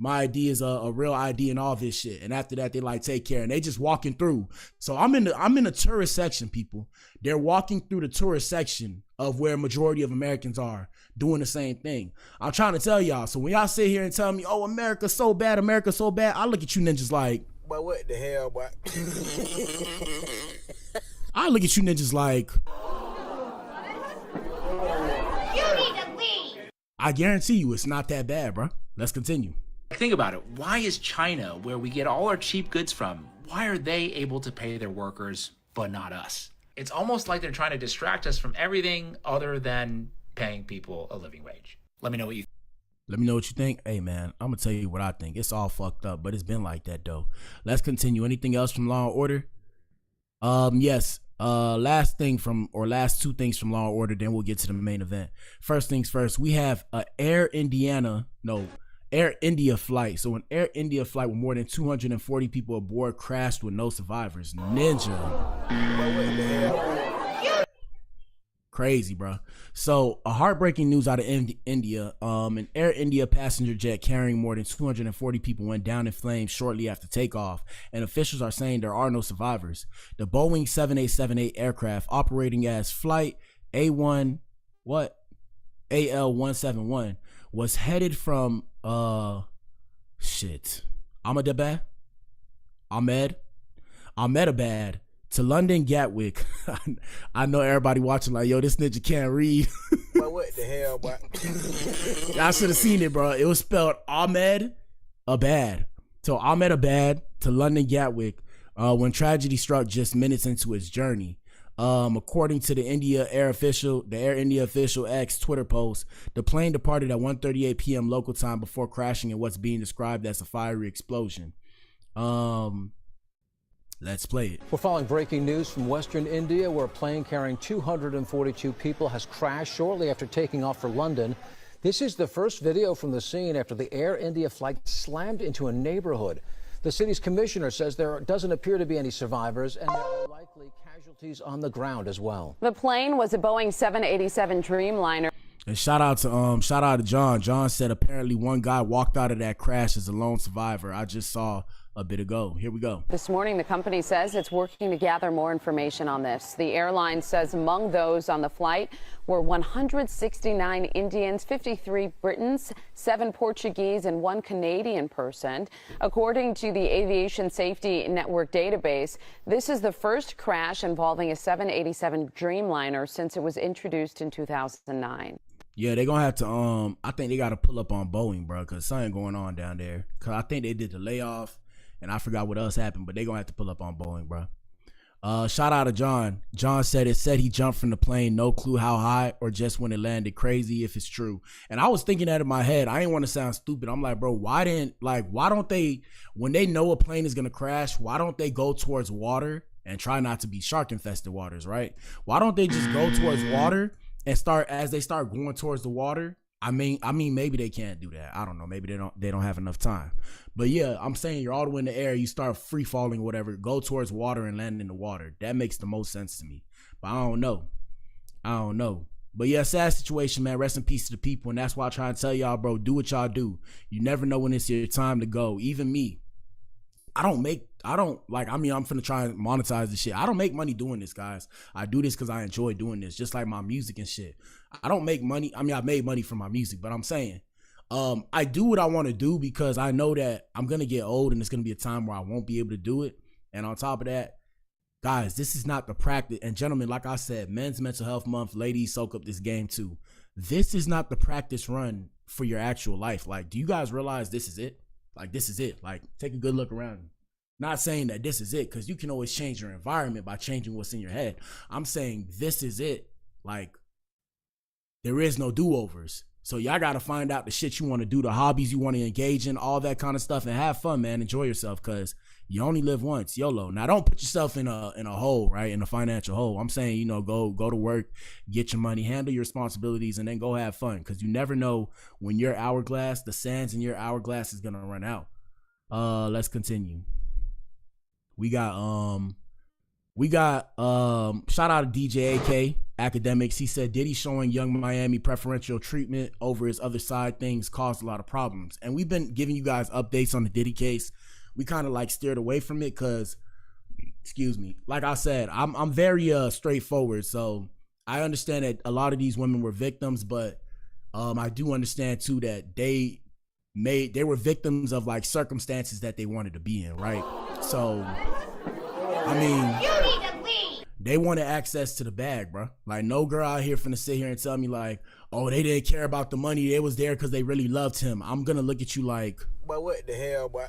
My ID is a real ID and all this shit. And after that, they like take care, and they just walking through. So I'm in the tourist section, people. They're walking through the tourist section of where majority of Americans are doing the same thing. I'm trying to tell y'all. So when y'all sit here and tell me, oh, America's so bad, I look at you ninjas like, but what the hell, boy? I look at you ninjas like, You need to leave. I guarantee you it's not that bad, bro. Let's continue. Think about it. Why is China, where we get all our cheap goods from, why are they able to pay their workers but not us? It's almost like they're trying to distract us from everything other than paying people a living wage. Let me know what you think. Let me know what you think. Hey, man, I'm going to tell you what I think. It's all fucked up, but it's been like that, though. Let's continue. Anything else from Law & Order? Yes. Last two things from Law & Order, then we'll get to the main event. First things first, we have a Air India flight. So an Air India flight with more than 240 people aboard crashed with no survivors. Ninja. Crazy, bro. So a heartbreaking news out of India. An Air India passenger jet carrying more than 240 people went down in flames shortly after takeoff, and officials are saying there are no survivors. The Boeing 7878 aircraft, operating as flight AL171, was headed from Ahmedabad to London Gatwick. I know everybody watching like, yo, this ninja can't read. But what the hell, boy? Y'all should have seen it, bro. It was spelled Ahmedabad. So Ahmedabad to London Gatwick when tragedy struck just minutes into its journey. According to the Air India official X Twitter post, the plane departed at 1:38 p.m. local time before crashing in what's being described as a fiery explosion. Let's play it. We're following breaking news from Western India, where a plane carrying 242 people has crashed shortly after taking off for London. This is the first video from the scene after the Air India flight slammed into a neighborhood. The city's commissioner says there doesn't appear to be any survivors, and there are likely casualties on the ground as well. The plane was a Boeing 787 Dreamliner. And shout out to John. John said apparently one guy walked out of that crash as a lone survivor. I just saw a bit ago. Here we go. This morning, the company says it's working to gather more information on this. The airline says among those on the flight were 169 Indians, 53 Britons, 7 Portuguese, and 1 Canadian person. According to the Aviation Safety Network database, this is the first crash involving a 787 Dreamliner since it was introduced in 2009. Yeah, they're gonna have to I think they gotta pull up on Boeing, bro, because something going on down there. Cause I think they did the layoff, and I forgot what else happened, but they're gonna have to pull up on Boeing, bro. Shout out to John. John said he jumped from the plane, no clue how high or just when it landed. Crazy if it's true. And I was thinking that in my head. I didn't want to sound stupid. I'm like, bro, why don't they, when they know a plane is gonna crash, why don't they go towards water and try not to be shark infested waters, right? Why don't they just go towards water and as they start going towards the water? I mean, maybe they can't do that. I don't know. Maybe they don't have enough time. But yeah, I'm saying you're all the way in the air. You start free falling, whatever. Go towards water and land in the water. That makes the most sense to me. But I don't know. But yeah, sad situation, man. Rest in peace to the people. And that's why I try to tell y'all, bro, do what y'all do. You never know when it's your time to go. Even me. I'm finna try and monetize this shit. I don't make money doing this, guys. I do this because I enjoy doing this, just like my music and shit. I don't make money. I mean, I made money from my music, but I'm saying, I do what I want to do because I know that I'm going to get old and it's going to be a time where I won't be able to do it. And on top of that, guys, this is not the practice. And gentlemen, like I said, Men's Mental Health Month, ladies, soak up this game too. This is not the practice run for your actual life. Like, do you guys realize this is it? Like, this is it. Like, take a good look around. Not saying that this is it, because you can always change your environment by changing what's in your head. I'm saying this is it. Like, there is no do-overs. So y'all got to find out the shit you want to do, the hobbies you want to engage in, all that kind of stuff, and have fun, man. Enjoy yourself, because you only live once. YOLO. Now, don't put yourself in a hole, right? In a financial hole. I'm saying, go to work, get your money, handle your responsibilities, and then go have fun, because you never know when your hourglass, the sands in your hourglass is going to run out. Let's continue. We got shout out to DJ AK Academics, he said Diddy showing Young Miami preferential treatment over his other side things caused a lot of problems. And we've been giving you guys updates on the Diddy case. We kind of like steered away from it because, excuse me, like I said, I'm very straightforward. So I understand that a lot of these women were victims, but I do understand too that they were victims of like circumstances that they wanted to be in, right? So I mean, they wanted access to the bag, bro. Like, no girl out here finna sit here and tell me like, oh, they didn't care about the money. They was there because they really loved him. I'm gonna look at you like, but what the hell, boy?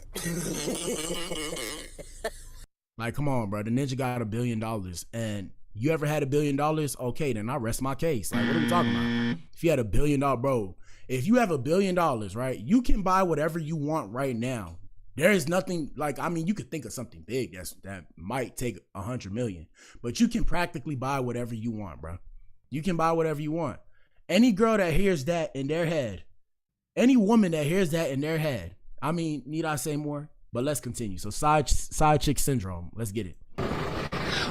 Like, come on, bro. The ninja got $1 billion, and you ever had $1 billion? Okay, then I rest my case. Like, what are we talking about? If you had $1 billion, bro, if you have $1 billion, right, you can buy whatever you want right now. There is nothing like, I mean, you could think of something big that might take 100 million, but you can practically buy whatever you want, bro. You can buy whatever you want. Any girl that hears that in their head, any woman that hears that in their head, I mean, need I say more? But let's continue. So side chick syndrome. Let's get it.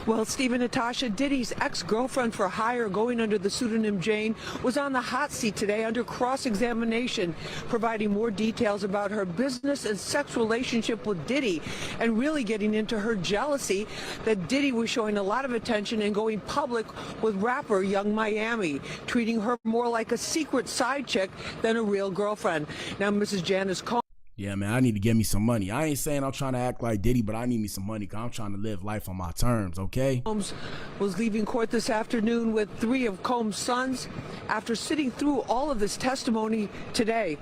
Well, Stephen, Natasha, Diddy's ex-girlfriend for hire going under the pseudonym Jane was on the hot seat today under cross-examination, providing more details about her business and sex relationship with Diddy and really getting into her jealousy that Diddy was showing a lot of attention and going public with rapper Young Miami, treating her more like a secret side chick than a real girlfriend. Now, Mrs. Janice Combs. Yeah, man, I need to get me some money. I ain't saying I'm trying to act like Diddy, but I need me some money because I'm trying to live life on my terms, okay? Combs was leaving court this afternoon with 3 of Combs' sons after sitting through all of this testimony today.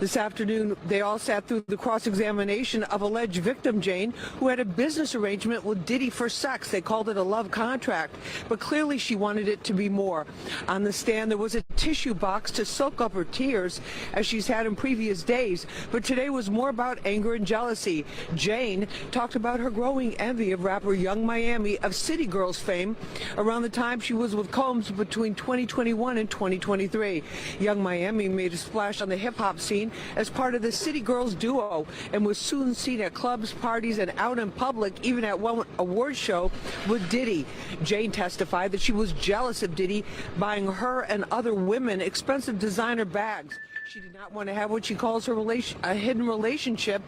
This afternoon, they all sat through the cross-examination of alleged victim Jane, who had a business arrangement with Diddy for sex. They called it a love contract, but clearly she wanted it to be more. On the stand, there was a tissue box to soak up her tears, as she's had in previous days, but today was more about anger and jealousy. Jane talked about her growing envy of rapper Young Miami of City Girls fame around the time she was with Combs between 2021 and 2023. Young Miami made a splash on the hip-hop scene as part of the City Girls duo and was soon seen at clubs, parties, and out in public, even at one award show with Diddy. Jane testified that she was jealous of Diddy buying her and other women expensive designer bags. She did not want to have what she calls a hidden relationship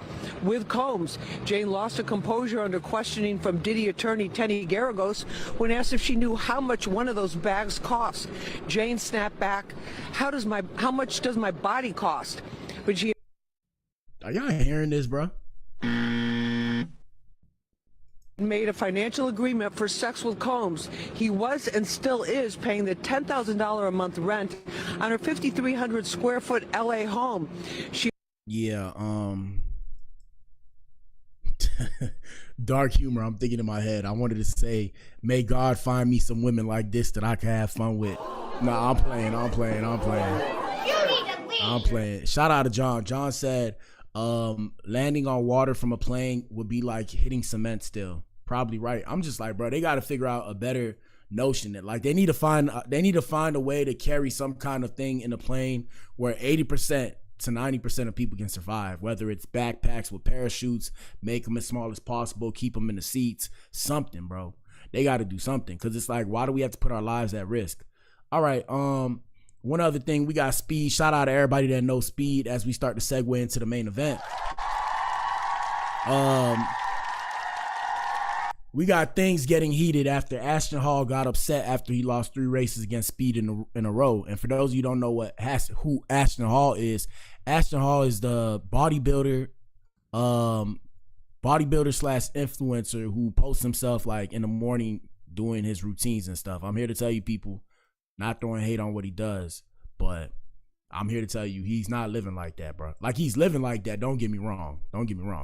with Combs. Jane lost her composure under questioning from Diddy attorney Tenny Garagos when asked if she knew how much one of those bags cost. Jane snapped back, how much does my body cost? But she... Are y'all hearing this, bro? Made a financial agreement for sex with Combs. He was and still is paying the $10,000 a month rent on her 5,300 square foot LA home. Yeah, dark humor. I'm thinking in my head. I wanted to say, may God find me some women like this that I can have fun with. Nah, I'm playing. I'm playing. Shout out to John. John said, landing on water from a plane would be like hitting cement still. Probably right. I'm just like, bro, they got to figure out a better notion that like they need to find a way to carry some kind of thing in a plane where 80% to 90% of people can survive, whether it's backpacks with parachutes, make them as small as possible, keep them in the seats, something, bro. They got to do something because it's like, why do we have to put our lives at risk? All right. One other thing, we got Speed. Shout out to everybody that knows Speed as we start to segue into the main event. We got things getting heated after Ashton Hall got upset after he lost 3 races against Speed in a row. And for those of you who don't know who Ashton Hall is the bodybuilder slash influencer who posts himself like in the morning doing his routines and stuff. I'm here to tell you people, not throwing hate on what he does, but I'm here to tell you he's not living like that, bro. Like, he's living like that. Don't get me wrong.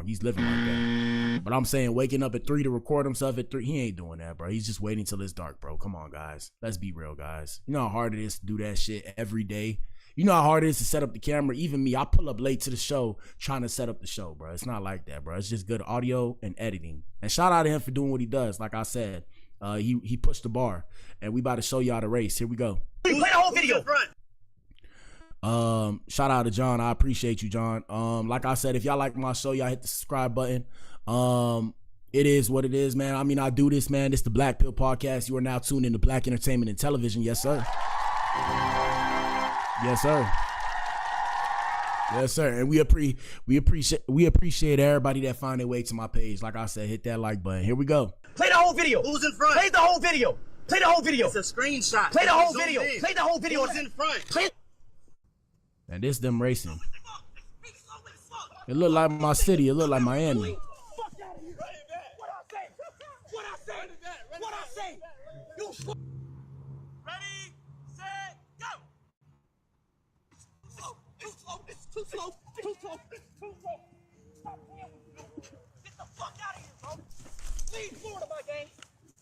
He's living like that. But I'm saying waking up at 3 to record himself at 3, he ain't doing that, bro. He's just waiting till it's dark, bro. Come on, guys. Let's be real, guys. You know how hard it is to do that shit every day? You know how hard it is to set up the camera? Even me, I pull up late to the show trying to set up the show, bro. It's not like that, bro. It's just good audio and editing. And shout out to him for doing what he does. Like I said, he pushed the bar, and we about to show y'all the race. Here we go. Play the whole video. Shout out to John. I appreciate you, John. Like I said, if y'all like my show, y'all hit the subscribe button. It is what it is, man. I mean, I do this, man. It's the Blac Pill podcast. You are now tuned into Black Entertainment and Television. Yes, sir. Yes, sir. Yes, sir. And we appreciate everybody that find their way to my page. Like I said, hit that like button. Here we go. Play the whole video. Who's in front? Play the whole video. Play the whole video. It's a screenshot. Play the whole video. Play the whole video. Who's in front? Play. And this them racing. It look like my city. It look like Miami. Ready, set, go. Too slow. It's too slow. Too slow. Stop playing with me. Get the fuck out of here, bro. Leave Florida, my gang.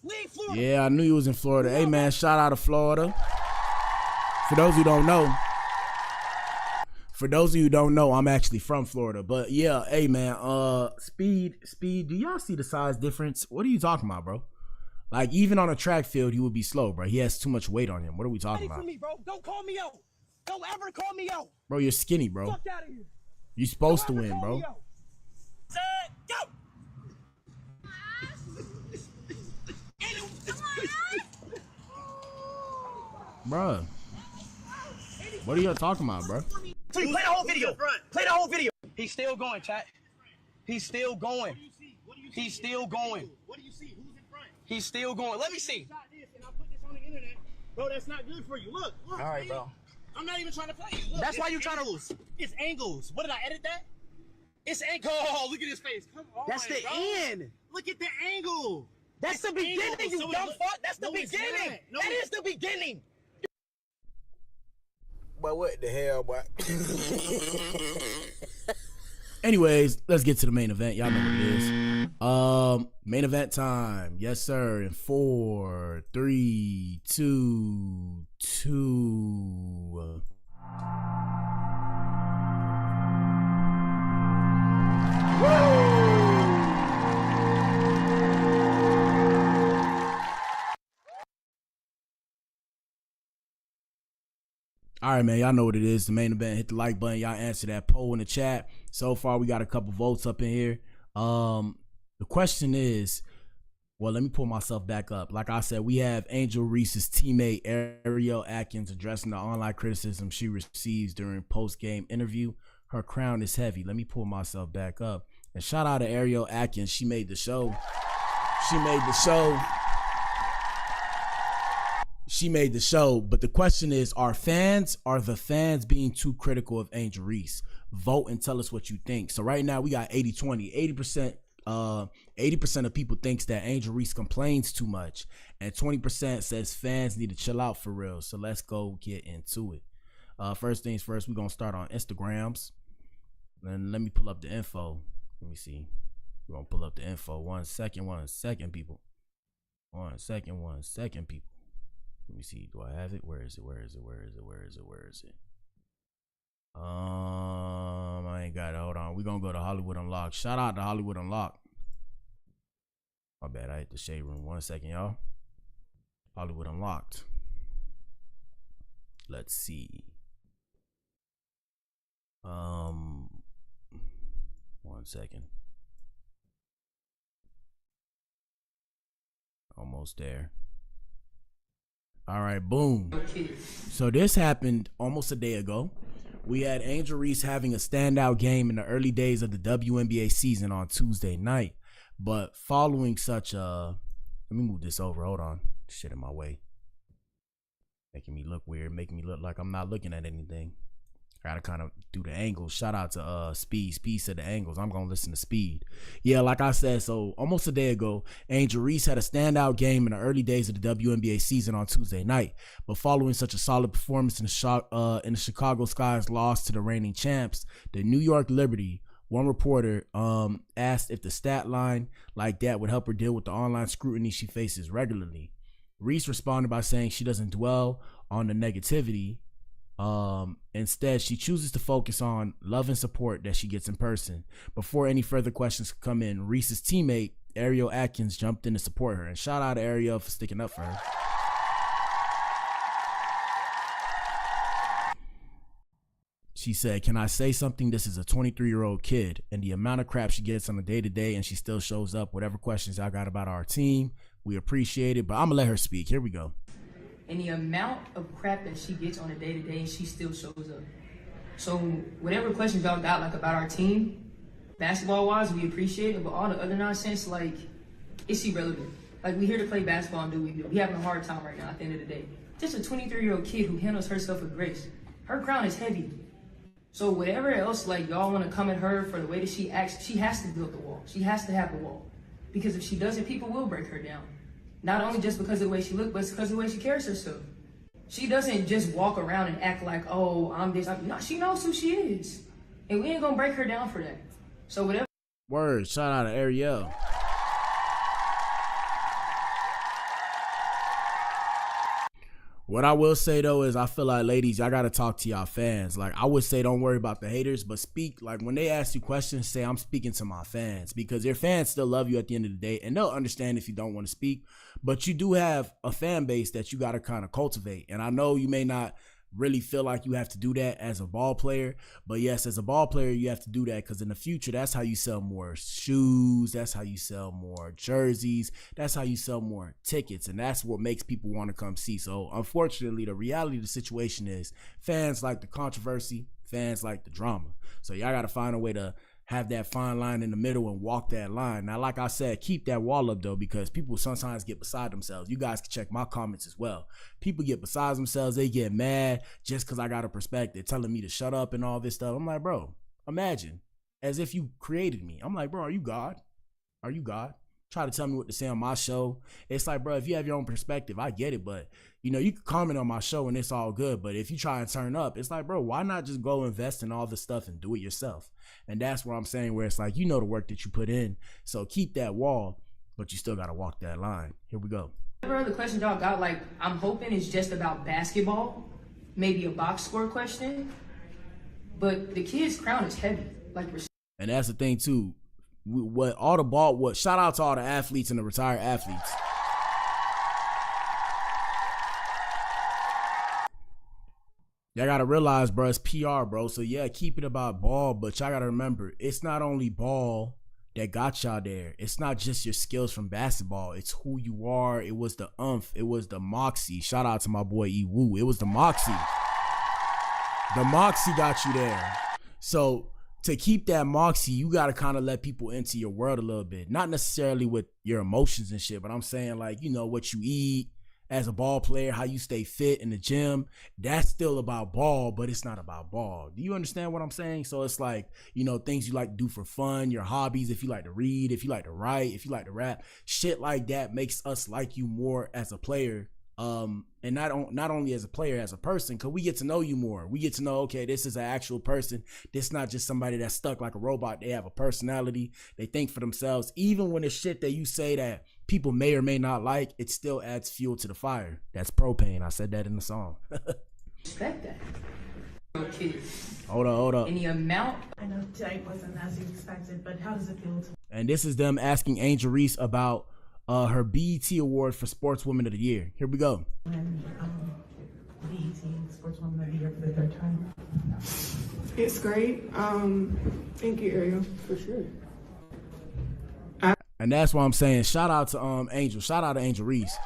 Leave Florida. Yeah, I knew you was in Florida. Hey, man, shout out to Florida. For those who don't know, I'm actually from Florida. But yeah, hey, man, Speed, do y'all see the size difference? What are you talking about, bro? Like, even on a track field, he would be slow, bro. He has too much weight on him. What are we talking about? For me, bro. Don't call me out. Don't ever call me out. Bro, you're skinny, bro. Fuck out of here. You're supposed to win, bro. Set, go. Bruh. What are y'all talking about, bro? Play the whole video. Play the whole video. He's still going, chat. He's still going. He's still going. What do you see? Who's in front? He's still going. Let me see. And I put this on the internet. Bro, that's not good for you. Look. All right, bro. I'm not even trying to play. Look, That's why you're trying to. It's angles. What did I edit that? It's angles. Oh, look at his face. Come on. That's the bro. end. Look at the angle. That's the beginning, you So dumb fuck. That's the it's beginning. not. That is the beginning. But what the hell, boy? Anyways, let's get to the main event. Y'all know what it is. Main event time. Yes, sir. In 4, 3, 2, 2. All right, man. Y'all know what it is. The main event. Hit the like button. Y'all answer that poll in the chat. So far, we got a couple votes up in here. The question is, well, let me pull myself back up. Like I said, we have Angel Reese's teammate Ariel Atkins addressing the online criticism she receives during post-game interview. Her crown is heavy. Let me pull myself back up. And shout out to Ariel Atkins. She made the show. She made the show, but the question is, are the fans being too critical of Angel Reese? Vote and tell us what you think. So right now we got 80-20. 80% of people thinks that Angel Reese complains too much, and 20% says fans need to chill out for real. So let's go get into it. First things first, we're gonna start on Instagrams. And let me pull up the info. Let me see. We're gonna pull up the info. One second, people. One second, people. Let me see. Do I have it? Where is it? I ain't got it. Hold on. We're gonna go to Hollywood Unlocked. Shout out to Hollywood Unlocked. My bad. I hit the shade room. 1 second, y'all. Hollywood Unlocked. Let's see. 1 second. Almost there. All right, boom. So this happened almost a day ago. We had Angel Reese having a standout game in the early days of the WNBA season on Tuesday night. But following such a... Let me move this over. Hold on. Shit in my way. Making me look weird. Making me look like I'm not looking at anything. I gotta kind of do the angles. Shout out to Speed. Speed said the angles. I'm gonna listen to Speed. Yeah, like I said, so almost a day ago, Angel Reese had a standout game in the early days of the WNBA season on Tuesday night. But following such a solid performance in the Chicago Sky's loss to the reigning champs, the New York Liberty, one reporter asked if the stat line like that would help her deal with the online scrutiny she faces regularly. Reese responded by saying she doesn't dwell on the negativity. Instead, she chooses to focus on love and support that she gets in person. Before any further questions could come in, Reese's teammate, Ariel Atkins, jumped in to support her. And shout out to Ariel for sticking up for her. She said, can I say something? This is a 23-year-old kid, and the amount of crap she gets on a day-to-day, and she still shows up. Whatever questions y'all got about our team, we appreciate it, but I'm going to let her speak. Here we go. And the amount of crap that she gets on a day-to-day, and she still shows up. So whatever questions y'all got, like, about our team, basketball-wise, we appreciate it, but all the other nonsense, like, it's irrelevant. Like, we here to play basketball and do what we do. We having a hard time right now at the end of the day. Just a 23-year-old kid who handles herself with grace. Her crown is heavy. So whatever else, like, y'all want to come at her for the way that she acts, she has to build the wall. She has to have the wall. Because if she doesn't, people will break her down. Not only just because of the way she looks, but because of the way she carries herself. She doesn't just walk around and act like, oh, I'm this. No, she knows who she is. And we ain't going to break her down for that. So whatever. Word, shout out to Ariel. What I will say, though, is I feel like, ladies, y'all got to talk to y'all fans. Like, I would say don't worry about the haters, but speak. Like, when they ask you questions, say, I'm speaking to my fans. Because your fans still love you at the end of the day, and they'll understand if you don't want to speak. But you do have a fan base that you got to kind of cultivate. And I know you may not really feel like you have to do that as a ball player, but yes, as a ball player, you have to do that because in the future, that's how you sell more shoes, that's how you sell more jerseys, that's how you sell more tickets, and that's what makes people want to come see. So unfortunately, the reality of the situation is fans like the controversy, fans like the drama. So y'all got to find a way to have that fine line in the middle and walk that line. Now, like I said, keep that wall up, though, because people sometimes get beside themselves. You guys can check my comments as well. People get beside themselves. They get mad just because I got a perspective telling me to shut up and all this stuff. I'm like, bro, imagine as if you created me. I'm like, bro, are you God? Are you God? Try to tell me what to say on my show. It's like, bro, if you have your own perspective, I get it. But, you know, you can comment on my show and it's all good. But if you try and turn up, it's like, bro, why not just go invest in all this stuff and do it yourself? And that's what I'm saying, where it's like, you know the work that you put in. So keep that wall, but you still got to walk that line. Here we go. Whatever other questions y'all got, like, I'm hoping it's just about basketball. Maybe a box score question. But the kid's crown is heavy. Like, and that's the thing, too. Shout out to all the athletes and the retired athletes. Y'all gotta realize, bro, it's PR, bro. So yeah, keep it about ball, but y'all gotta remember, it's not only ball that got y'all there. It's not just your skills from basketball. It's who you are. It was the umph. It was the moxie. Shout out to my boy E Woo. It was the moxie. The moxie got you there. So to keep that moxie, you got to kind of let people into your world a little bit. Not necessarily with your emotions and shit, but I'm saying, like, you know, what you eat as a ball player, how you stay fit in the gym. That's still about ball, but it's not about ball. Do you understand what I'm saying? So it's like, you know, things you like to do for fun, your hobbies, if you like to read, if you like to write, if you like to rap, shit like that makes us like you more as a player. And not only as a player, as a person, because we get to know you more. We get to know, okay, this is an actual person. This is not just somebody that's stuck like a robot. They have a personality. They think for themselves. Even when it's shit that you say that people may or may not like, it still adds fuel to the fire. That's propane. I said that in the song. Respect that. Okay. Hold up. And the amount. I know today wasn't as you expected, but how does it feel to? And this is them asking Angel Reese about her BET award for Sportswoman of the Year. Here we go. And BET Sportswoman of the Year for the third time. It's great. Thank you, Ariel, for sure. And that's why I'm saying shout out to Angel. Shout out to Angel Reese.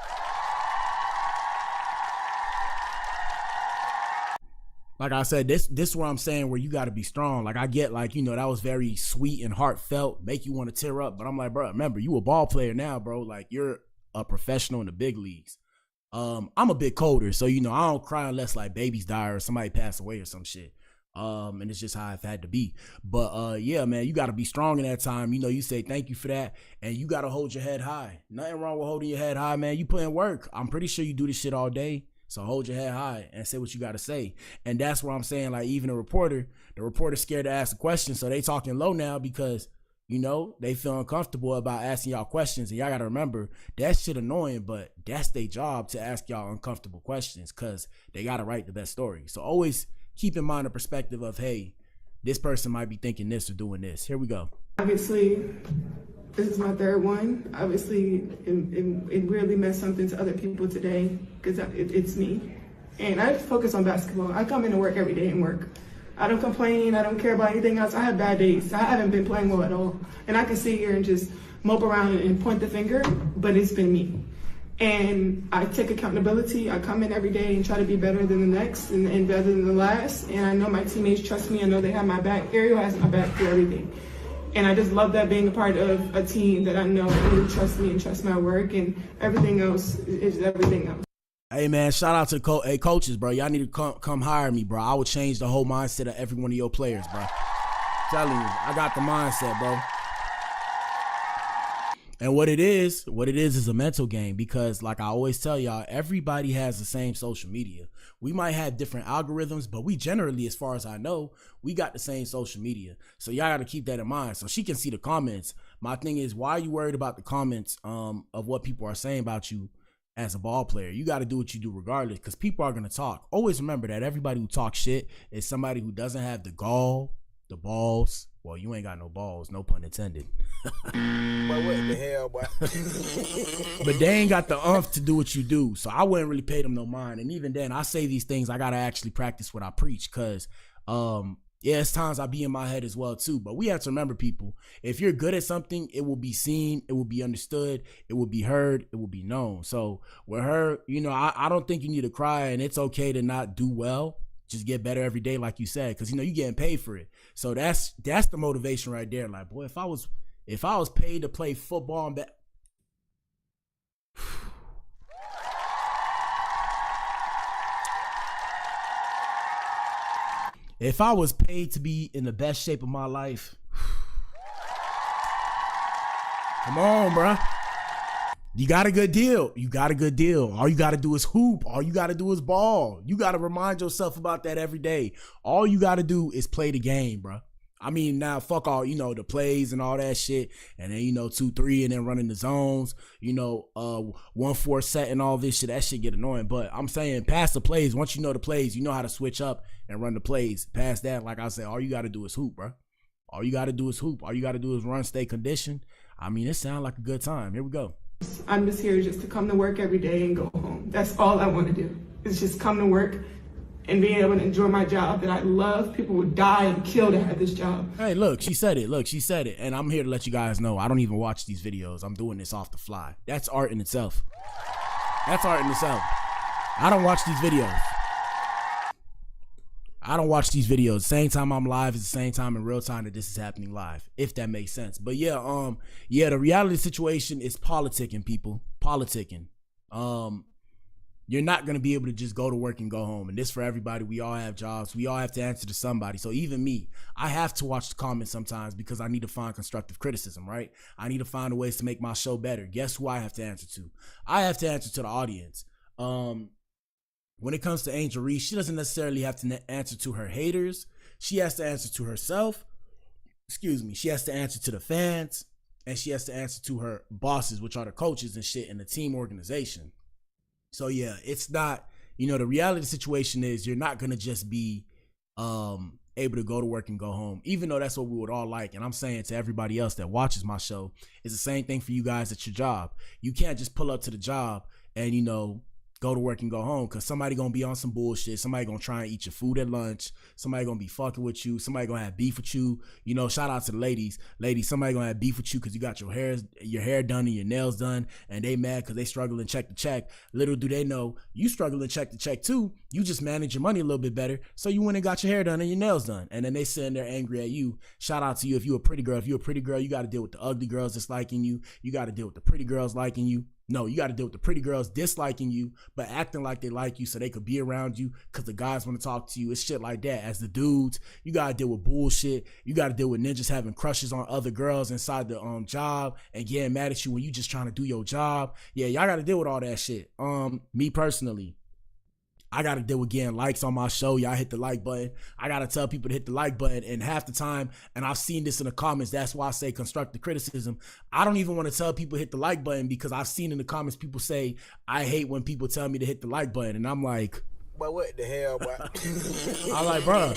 Like I said, this is where I'm saying where you got to be strong. Like I get, like, you know, that was very sweet and heartfelt, make you want to tear up. But I'm like, bro, remember, you a ball player now, bro. Like you're a professional in the big leagues. I'm a bit colder, so, you know, I don't cry unless like babies die or somebody pass away or some shit. And it's just how I've had to be. But yeah, man, you got to be strong in that time. You know, you say thank you for that, and you got to hold your head high. Nothing wrong with holding your head high, man. You put in work. I'm pretty sure you do this shit all day. So hold your head high and say what you got to say. And that's where I'm saying, like, even the reporter's scared to ask a question. So they talking low now because, you know, they feel uncomfortable about asking y'all questions. And y'all got to remember, that shit annoying, but that's their job to ask y'all uncomfortable questions because they got to write the best story. So always keep in mind the perspective of, hey, this person might be thinking this or doing this. Here we go. Obviously, this is my third one. Obviously, it really meant something to other people today because it's me. And I focus on basketball. I come into work every day and work. I don't complain. I don't care about anything else. I have bad days. I haven't been playing well at all. And I can sit here and just mope around and point the finger, but it's been me. And I take accountability. I come in every day and try to be better than the next and better than the last. And I know my teammates trust me. I know they have my back. Ariel has my back through everything. And I just love that being a part of a team that I know really trusts me and trusts my work, and everything else is everything else. Hey man, shout out to the coaches, bro. Y'all need to come hire me, bro. I would change the whole mindset of every one of your players, bro. Telling you, I got the mindset, bro. And what it is a mental game, because like I always tell y'all, everybody has the same social media. We might have different algorithms, but we generally, as far as I know, we got the same social media. So y'all got to keep that in mind. So she can see the comments. My thing is, why are you worried about the comments of what people are saying about you as a ball player? You got to do what you do regardless, because people are going to talk. Always remember that everybody who talks shit is somebody who doesn't have the gall, the balls. Well, you ain't got no balls, no pun intended. But what the hell, boy? But they ain't got the umph to do what you do. So I wouldn't really pay them no mind. And even then, I say these things, I got to actually practice what I preach, because yeah, it's times I be in my head as well too. But we have to remember, people, if you're good at something, it will be seen, it will be understood, it will be heard, it will be known. So with her, you know, I don't think you need to cry, and it's okay to not do well. Just get better every day, like you said, because you know you're getting paid for it. So that's the motivation right there. Like, boy, if I was paid to play football and if I was paid to be in the best shape of my life, come on, bruh. You got a good deal. You got a good deal. All you got to do is hoop. All you got to do is ball. You got to remind yourself about that every day. All you got to do is play the game, bro. I mean, now fuck all, you know, the plays and all that shit. And then, you know, 2-3 and then running the zones, you know, 1-4 set and all this shit. That shit get annoying. But I'm saying past the plays, once you know the plays, you know how to switch up and run the plays. Past that, like I said, all you got to do is hoop, bro. All you got to do is hoop. All you got to do is run, stay conditioned. I mean, it sounds like a good time. Here we go. I'm just here just to come to work every day and go home. That's all I want to do, is just come to work and being able to enjoy my job that I love. People would die and kill to have this job. Hey, look, she said it. Look, she said it. And I'm here to let you guys know, I don't even watch these videos. I'm doing this off the fly. That's art in itself. That's art in itself. I don't watch these videos. I don't watch these videos. Same time I'm live is the same time in real time that this is happening live, if that makes sense. But yeah, the reality situation is politicking, people. Politicking. You're not going to be able to just go to work and go home. And this for everybody. We all have jobs. We all have to answer to somebody. So even me, I have to watch the comments sometimes because I need to find constructive criticism, right? I need to find ways to make my show better. Guess who I have to answer to? I have to answer to the audience. When it comes to Angel Reese, she doesn't necessarily have to answer to her haters. She has to answer to herself. Excuse me. She has to answer to the fans, and she has to answer to her bosses, which are the coaches and shit in the team organization. So yeah, it's not, you know, the reality situation is you're not going to just be able to go to work and go home, even though that's what we would all like. And I'm saying to everybody else that watches my show, it's the same thing for you guys at your job. You can't just pull up to the job and, you know, go to work and go home, because somebody gonna be on some bullshit. Somebody gonna try and eat your food at lunch. Somebody gonna be fucking with you. Somebody gonna have beef with you. You know, shout out to the ladies. Somebody gonna have beef with you because you got your hair done and your nails done, and they mad because they struggling check to check. Little do they know, you struggling check to check too. You just manage your money a little bit better, so you went and got your hair done and your nails done, and then they sitting there angry at you. Shout out to you if you a pretty girl. If you a pretty girl, you got to deal with the ugly girls disliking you. You got to deal with the pretty girls liking you. No, you got to deal with the pretty girls disliking you, but acting like they like you so they could be around you because the guys want to talk to you. It's shit like that. As the dudes, you got to deal with bullshit. You got to deal with ninjas having crushes on other girls inside the job and getting mad at you when you just trying to do your job. Yeah, y'all got to deal with all that shit. Me personally, I got to deal with getting likes on my show. Y'all hit the like button. I got to tell people to hit the like button. And half the time, and I've seen this in the comments, that's why I say constructive criticism. I don't even want to tell people hit the like button because I've seen in the comments people say, I hate when people tell me to hit the like button. And I'm like, but what the hell, boy? I'm like, bro,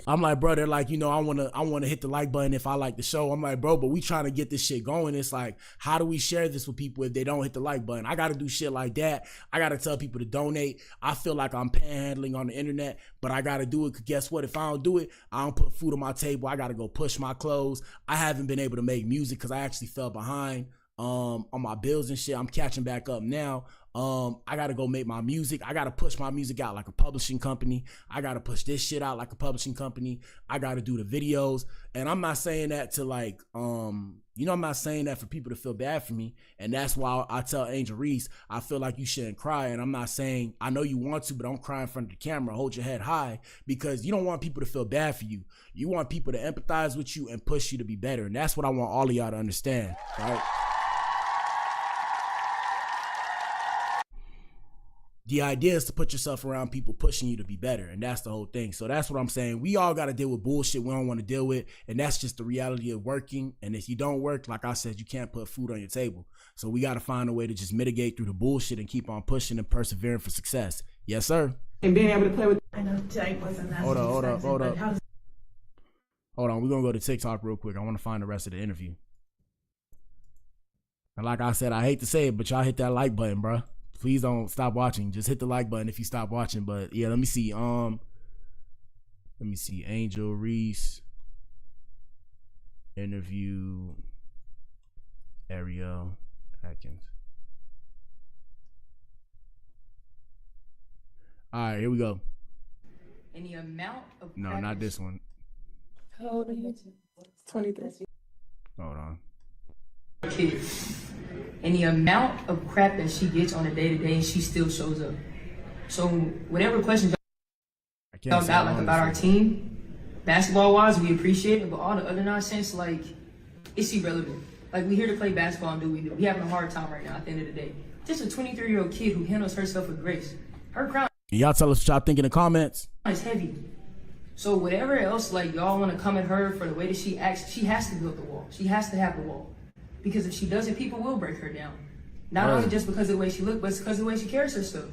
I'm like, bro, they're like, I wanna hit the like button if I like the show. I'm like, bro, but we trying to get this shit going. It's like, how do we share this with people if they don't hit the like button? I gotta do shit like that. I gotta tell people to donate. I feel like I'm panhandling on the internet, but I gotta do it, 'cause guess what? If I don't do it, I don't put food on my table. I gotta go push my clothes. I haven't been able to make music because I actually fell behind on my bills and shit. I'm catching back up now. I gotta go make my music. I gotta push my music out like a publishing company. I gotta push this shit out like a publishing company. I gotta do the videos. And I'm not saying that to like, I'm not saying that for people to feel bad for me. And that's why I tell Angel Reese, I feel like you shouldn't cry. And I'm not saying, I know you want to, but don't cry in front of the camera. Hold your head high, because you don't want people to feel bad for you. You want people to empathize with you and push you to be better. And that's what I want all of y'all to understand, right? The idea is to put yourself around people pushing you to be better, and that's the whole thing. So that's what I'm saying. We all got to deal with bullshit we don't want to deal with, and that's just the reality of working. And if you don't work, like I said, you can't put food on your table. So we got to find a way to just mitigate through the bullshit and keep on pushing and persevering for success. Yes, sir. And being able to play with. I know Jake wasn't that. Hold on. Hold on. We're going to go to TikTok real quick. I want to find the rest of the interview. And like I said, I hate to say it, but y'all hit that like button, bro. Please don't stop watching. Just hit the like button if you stop watching. But yeah, let me see. Angel Reese interview Ariel Atkins. All right, here we go. And the amount of No, not this one. How old are you? 23. Hold on. Kid. And the amount of crap that she gets on a day-to-day, and she still shows up. So whatever questions y'all got like about our team, basketball-wise, we appreciate it, but all the other nonsense, like, it's irrelevant. Like, we here to play basketball and do what we do. We having a hard time right now at the end of the day. Just a 23-year-old kid who handles herself with grace. Her crown. Y'all tell us what y'all think in the comments. It's heavy. So whatever else, like, y'all want to come at her for the way that she acts, she has to build the wall. She has to have the wall. Because if she doesn't, people will break her down. Not only just because of the way she looks, but it's because of the way she carries herself.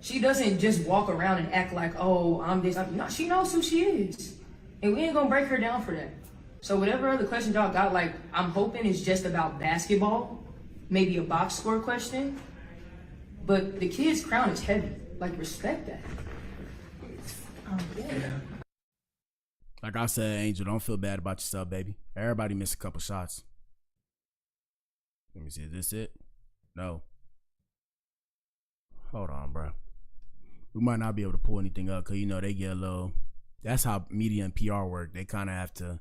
She doesn't just walk around and act like, oh, I'm this. No, she knows who she is. And we ain't gonna break her down for that. So whatever other questions y'all got, like, I'm hoping it's just about basketball, maybe a box score question. But the kid's crown is heavy. Like, respect that. Yeah. Like I said, Angel, don't feel bad about yourself, baby. Everybody missed a couple shots. Let me see, is this it? No. Hold on, bro. We might not be able to pull anything up because, they get a little... That's how media and PR work. They kind of have to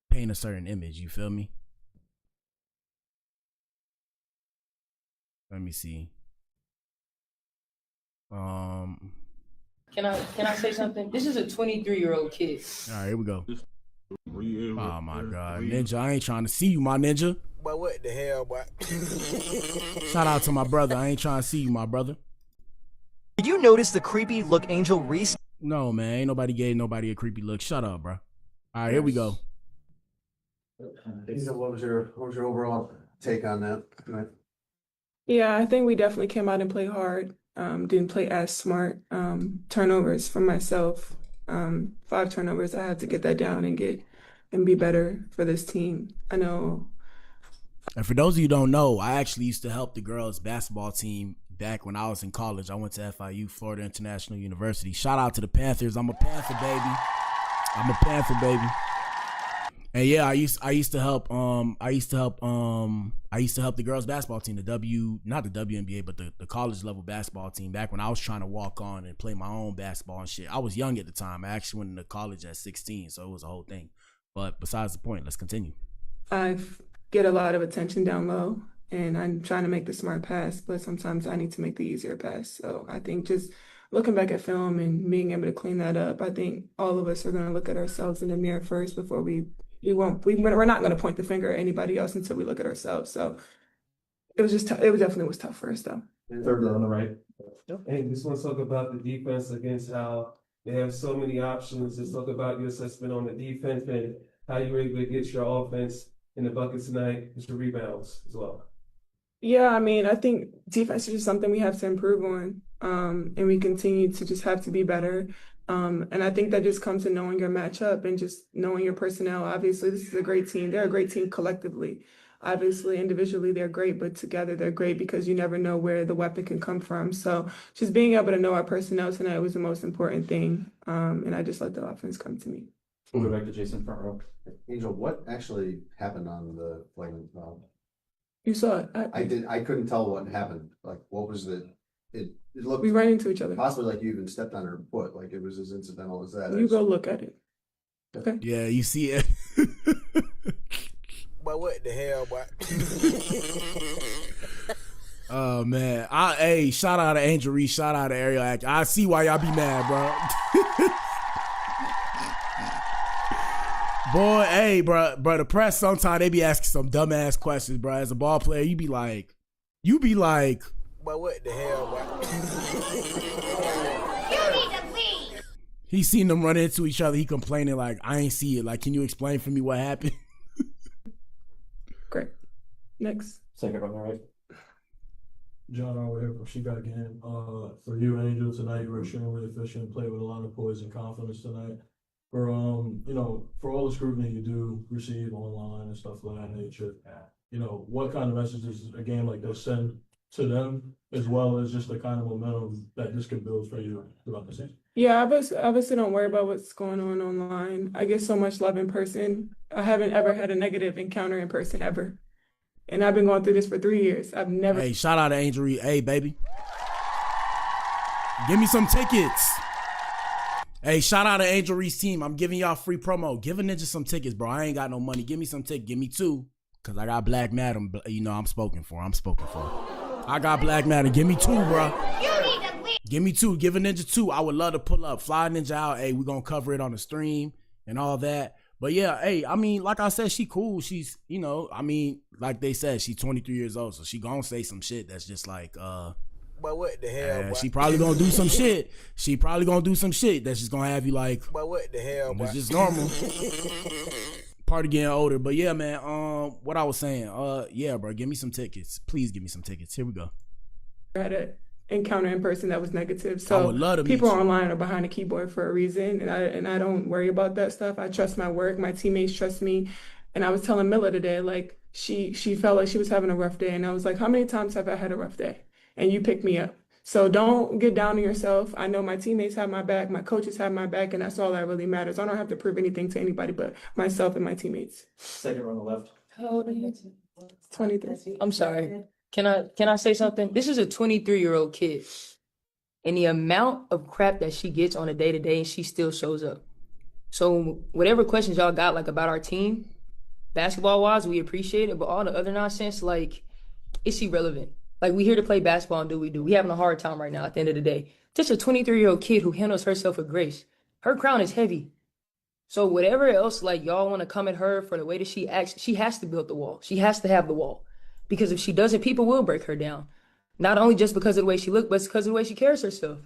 paint a certain image, you feel me? Let me see. Can I say something? This is a 23-year-old kid. All right, here we go. Oh, my God. Ninja, I ain't trying to see you, my ninja. But what the hell, boy? Shout out to my brother. I ain't trying to see you, my brother. Did you notice the creepy look Angel Reese? No, man. Ain't nobody gave nobody a creepy look. Shut up, bro. All right, here we go. What was your overall take on that? Yeah, I think we definitely came out and played hard. Didn't play as smart. Turnovers for myself. 5 turnovers. I had to get that down and be better for this team. I know. And for those of you who don't know, I actually used to help the girls basketball team back when I was in college. I went to FIU, Florida International University. Shout out to the Panthers. I'm a Panther, baby. And yeah, I used to help the girls basketball team, not the WNBA, but the college level basketball team back when I was trying to walk on and play my own basketball and shit. I was young at the time. I actually went into college at 16, so it was a whole thing. But besides the point, let's continue. I get a lot of attention down low, and I'm trying to make the smart pass, but sometimes I need to make the easier pass. So I think just looking back at film and being able to clean that up, I think all of us are going to look at ourselves in the mirror first before we're not going to point the finger at anybody else until we look at ourselves. So it was just it definitely was tough for us though. Third on the right. Hey, just want to talk about the defense against how they have so many options. Just talk about your assessment on the defense and how you were able to get your offense in the buckets tonight, just your rebounds as well. Yeah, I mean, I think defense is just something we have to improve on. And we continue to just have to be better. And I think that just comes to knowing your matchup and just knowing your personnel. Obviously, this is a great team. They're a great team collectively. Obviously, individually, they're great, but together they're great because you never know where the weapon can come from. So just being able to know our personnel tonight was the most important thing. And I just let the offense come to me. We'll go back to Jason front row. Angel, what actually happened on the flagrant foul? You saw it. I couldn't tell what happened. Like, what was the? It looked. We ran into each other. Possibly like you even stepped on her foot. Like it was as incidental as that. You go look at it. Okay. Yeah, you see it. But what the hell, boy? Oh man. Hey, shout out to Angel Reese, shout out to Ariel Atkins. I see why y'all be mad, bro. Boy, hey, bro, the press sometimes they be asking some dumbass questions, bro. As a ball player, you be like, But what the hell, boy? You need to leave. He seen them run into each other. He complaining like, I ain't see it. Like, can you explain for me what happened? Great. Next. Second on the right. John R. here from She Got Game. For you, Angel, tonight you were extremely efficient, played with a lot of poise and confidence tonight. For for all the scrutiny you do receive online and stuff of that nature, what kind of message does a game like this send to them, as well as just the kind of momentum that this could build for you throughout the season? Yeah, obviously don't worry about what's going on online. I get so much love in person. I haven't ever had a negative encounter in person ever. And I've been going through this for 3 years. I've never. Hey, shout out to Angel Reese. Hey, baby. Give me some tickets. Hey, shout out to Angel Reese team. I'm giving y'all free promo. Give a ninja some tickets, bro. I ain't got no money. Give me some tickets. Give me 2. Because I got Black Madam. I'm spoken for. I got Black Madam. Give me 2, bro. You need to leave. Give me 2. Give a ninja 2. I would love to pull up. Fly ninja out. Hey, we're going to cover it on the stream and all that. But yeah, hey, I mean, like I said, she cool. She's, like they said, she's 23 years old. So she going to say some shit that's just like, But what the hell, boy? she probably going to do some shit. She probably going to do some shit that's just going to have you like, But what the hell, boy? it's just normal. Part of getting older. But yeah, man, what I was saying, yeah, bro, give me some tickets. Please give me some tickets. Here we go. I had an encounter in person that was negative. I So would love to meet people you. online are behind a keyboard for a reason, and I don't worry about that stuff. I trust my work. My teammates trust me. And I was telling Milla today, like she felt like she was having a rough day, and I was like, how many times have I had a rough day? And you picked me up. So don't get down on yourself. I know my teammates have my back, my coaches have my back, and that's all that really matters. I don't have to prove anything to anybody but myself and my teammates. Second on the left. How old are you? 23. I'm sorry. Can I say something? This is a 23-year-old kid. And the amount of crap that she gets on a day-to-day, she still shows up. So whatever questions y'all got like about our team, basketball-wise, we appreciate it. But all the other nonsense, like, it's irrelevant. Like, we here to play basketball and do what we do. We having a hard time right now at the end of the day. Just a 23-year-old kid who handles herself with grace. Her crown is heavy. So whatever else, like, y'all want to come at her for the way that she acts, she has to build the wall. She has to have the wall. Because if she doesn't, people will break her down. Not only just because of the way she looks, but because of the way she carries herself.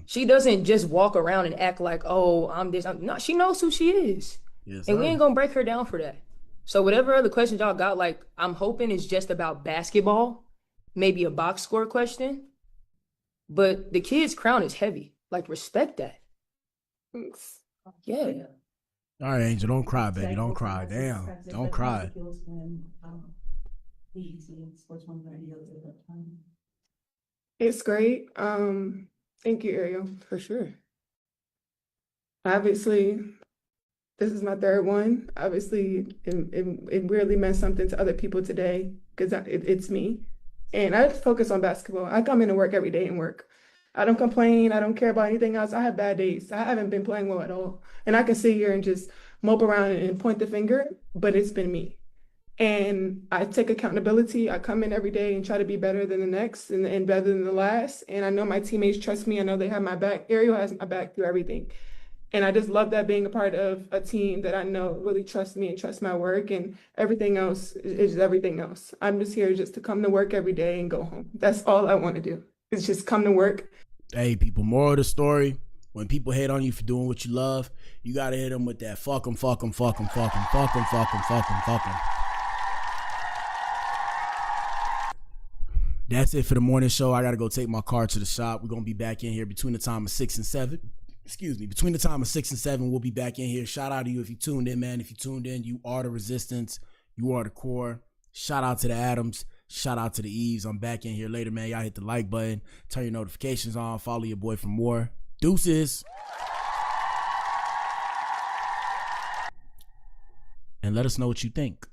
She doesn't just walk around and act like, oh, I'm this. No, she knows who she is. Yes, and we ain't going to break her down for that. So whatever other questions y'all got, like, I'm hoping it's just about basketball. Maybe a box score question. But the kid's crown is heavy. Like, respect that. Yeah. All right, Angel, don't cry, baby. Don't cry. Damn. Don't cry. It's great. Thank you, Ariel. For sure. Obviously, this is my 3rd one. Obviously, it really meant something to other people today because it's me. And I just focus on basketball. I come into work every day and work. I don't complain. I don't care about anything else. I have bad days. I haven't been playing well at all. And I can sit here and just mope around and point the finger, but it's been me. And I take accountability. I come in every day and try to be better than the next and better than the last. And I know my teammates trust me. I know they have my back. Ariel has my back through everything. And I just love that being a part of a team that I know really trusts me and trusts my work, and everything else is everything else. I'm just here just to come to work every day and go home. That's all I want to do. Is just come to work. Hey, people, moral of the story, when people hate on you for doing what you love, you got to hit them with that fuck them, fuck them, fuck them, fuck them, fuck them, fuck them, fuck them, fuck them. That's it for the morning show. I got to go take my car to the shop. We're going to be back in here between the time of 6 and 7. between the time of 6 and 7, we'll be back in here. Shout out to you if you tuned in, man. If you tuned in, you are the resistance. You are the core. Shout out to the Adams. Shout out to the Eves. I'm back in here later, man. Y'all hit the like button. Turn your notifications on. Follow your boy for more. Deuces. And let us know what you think.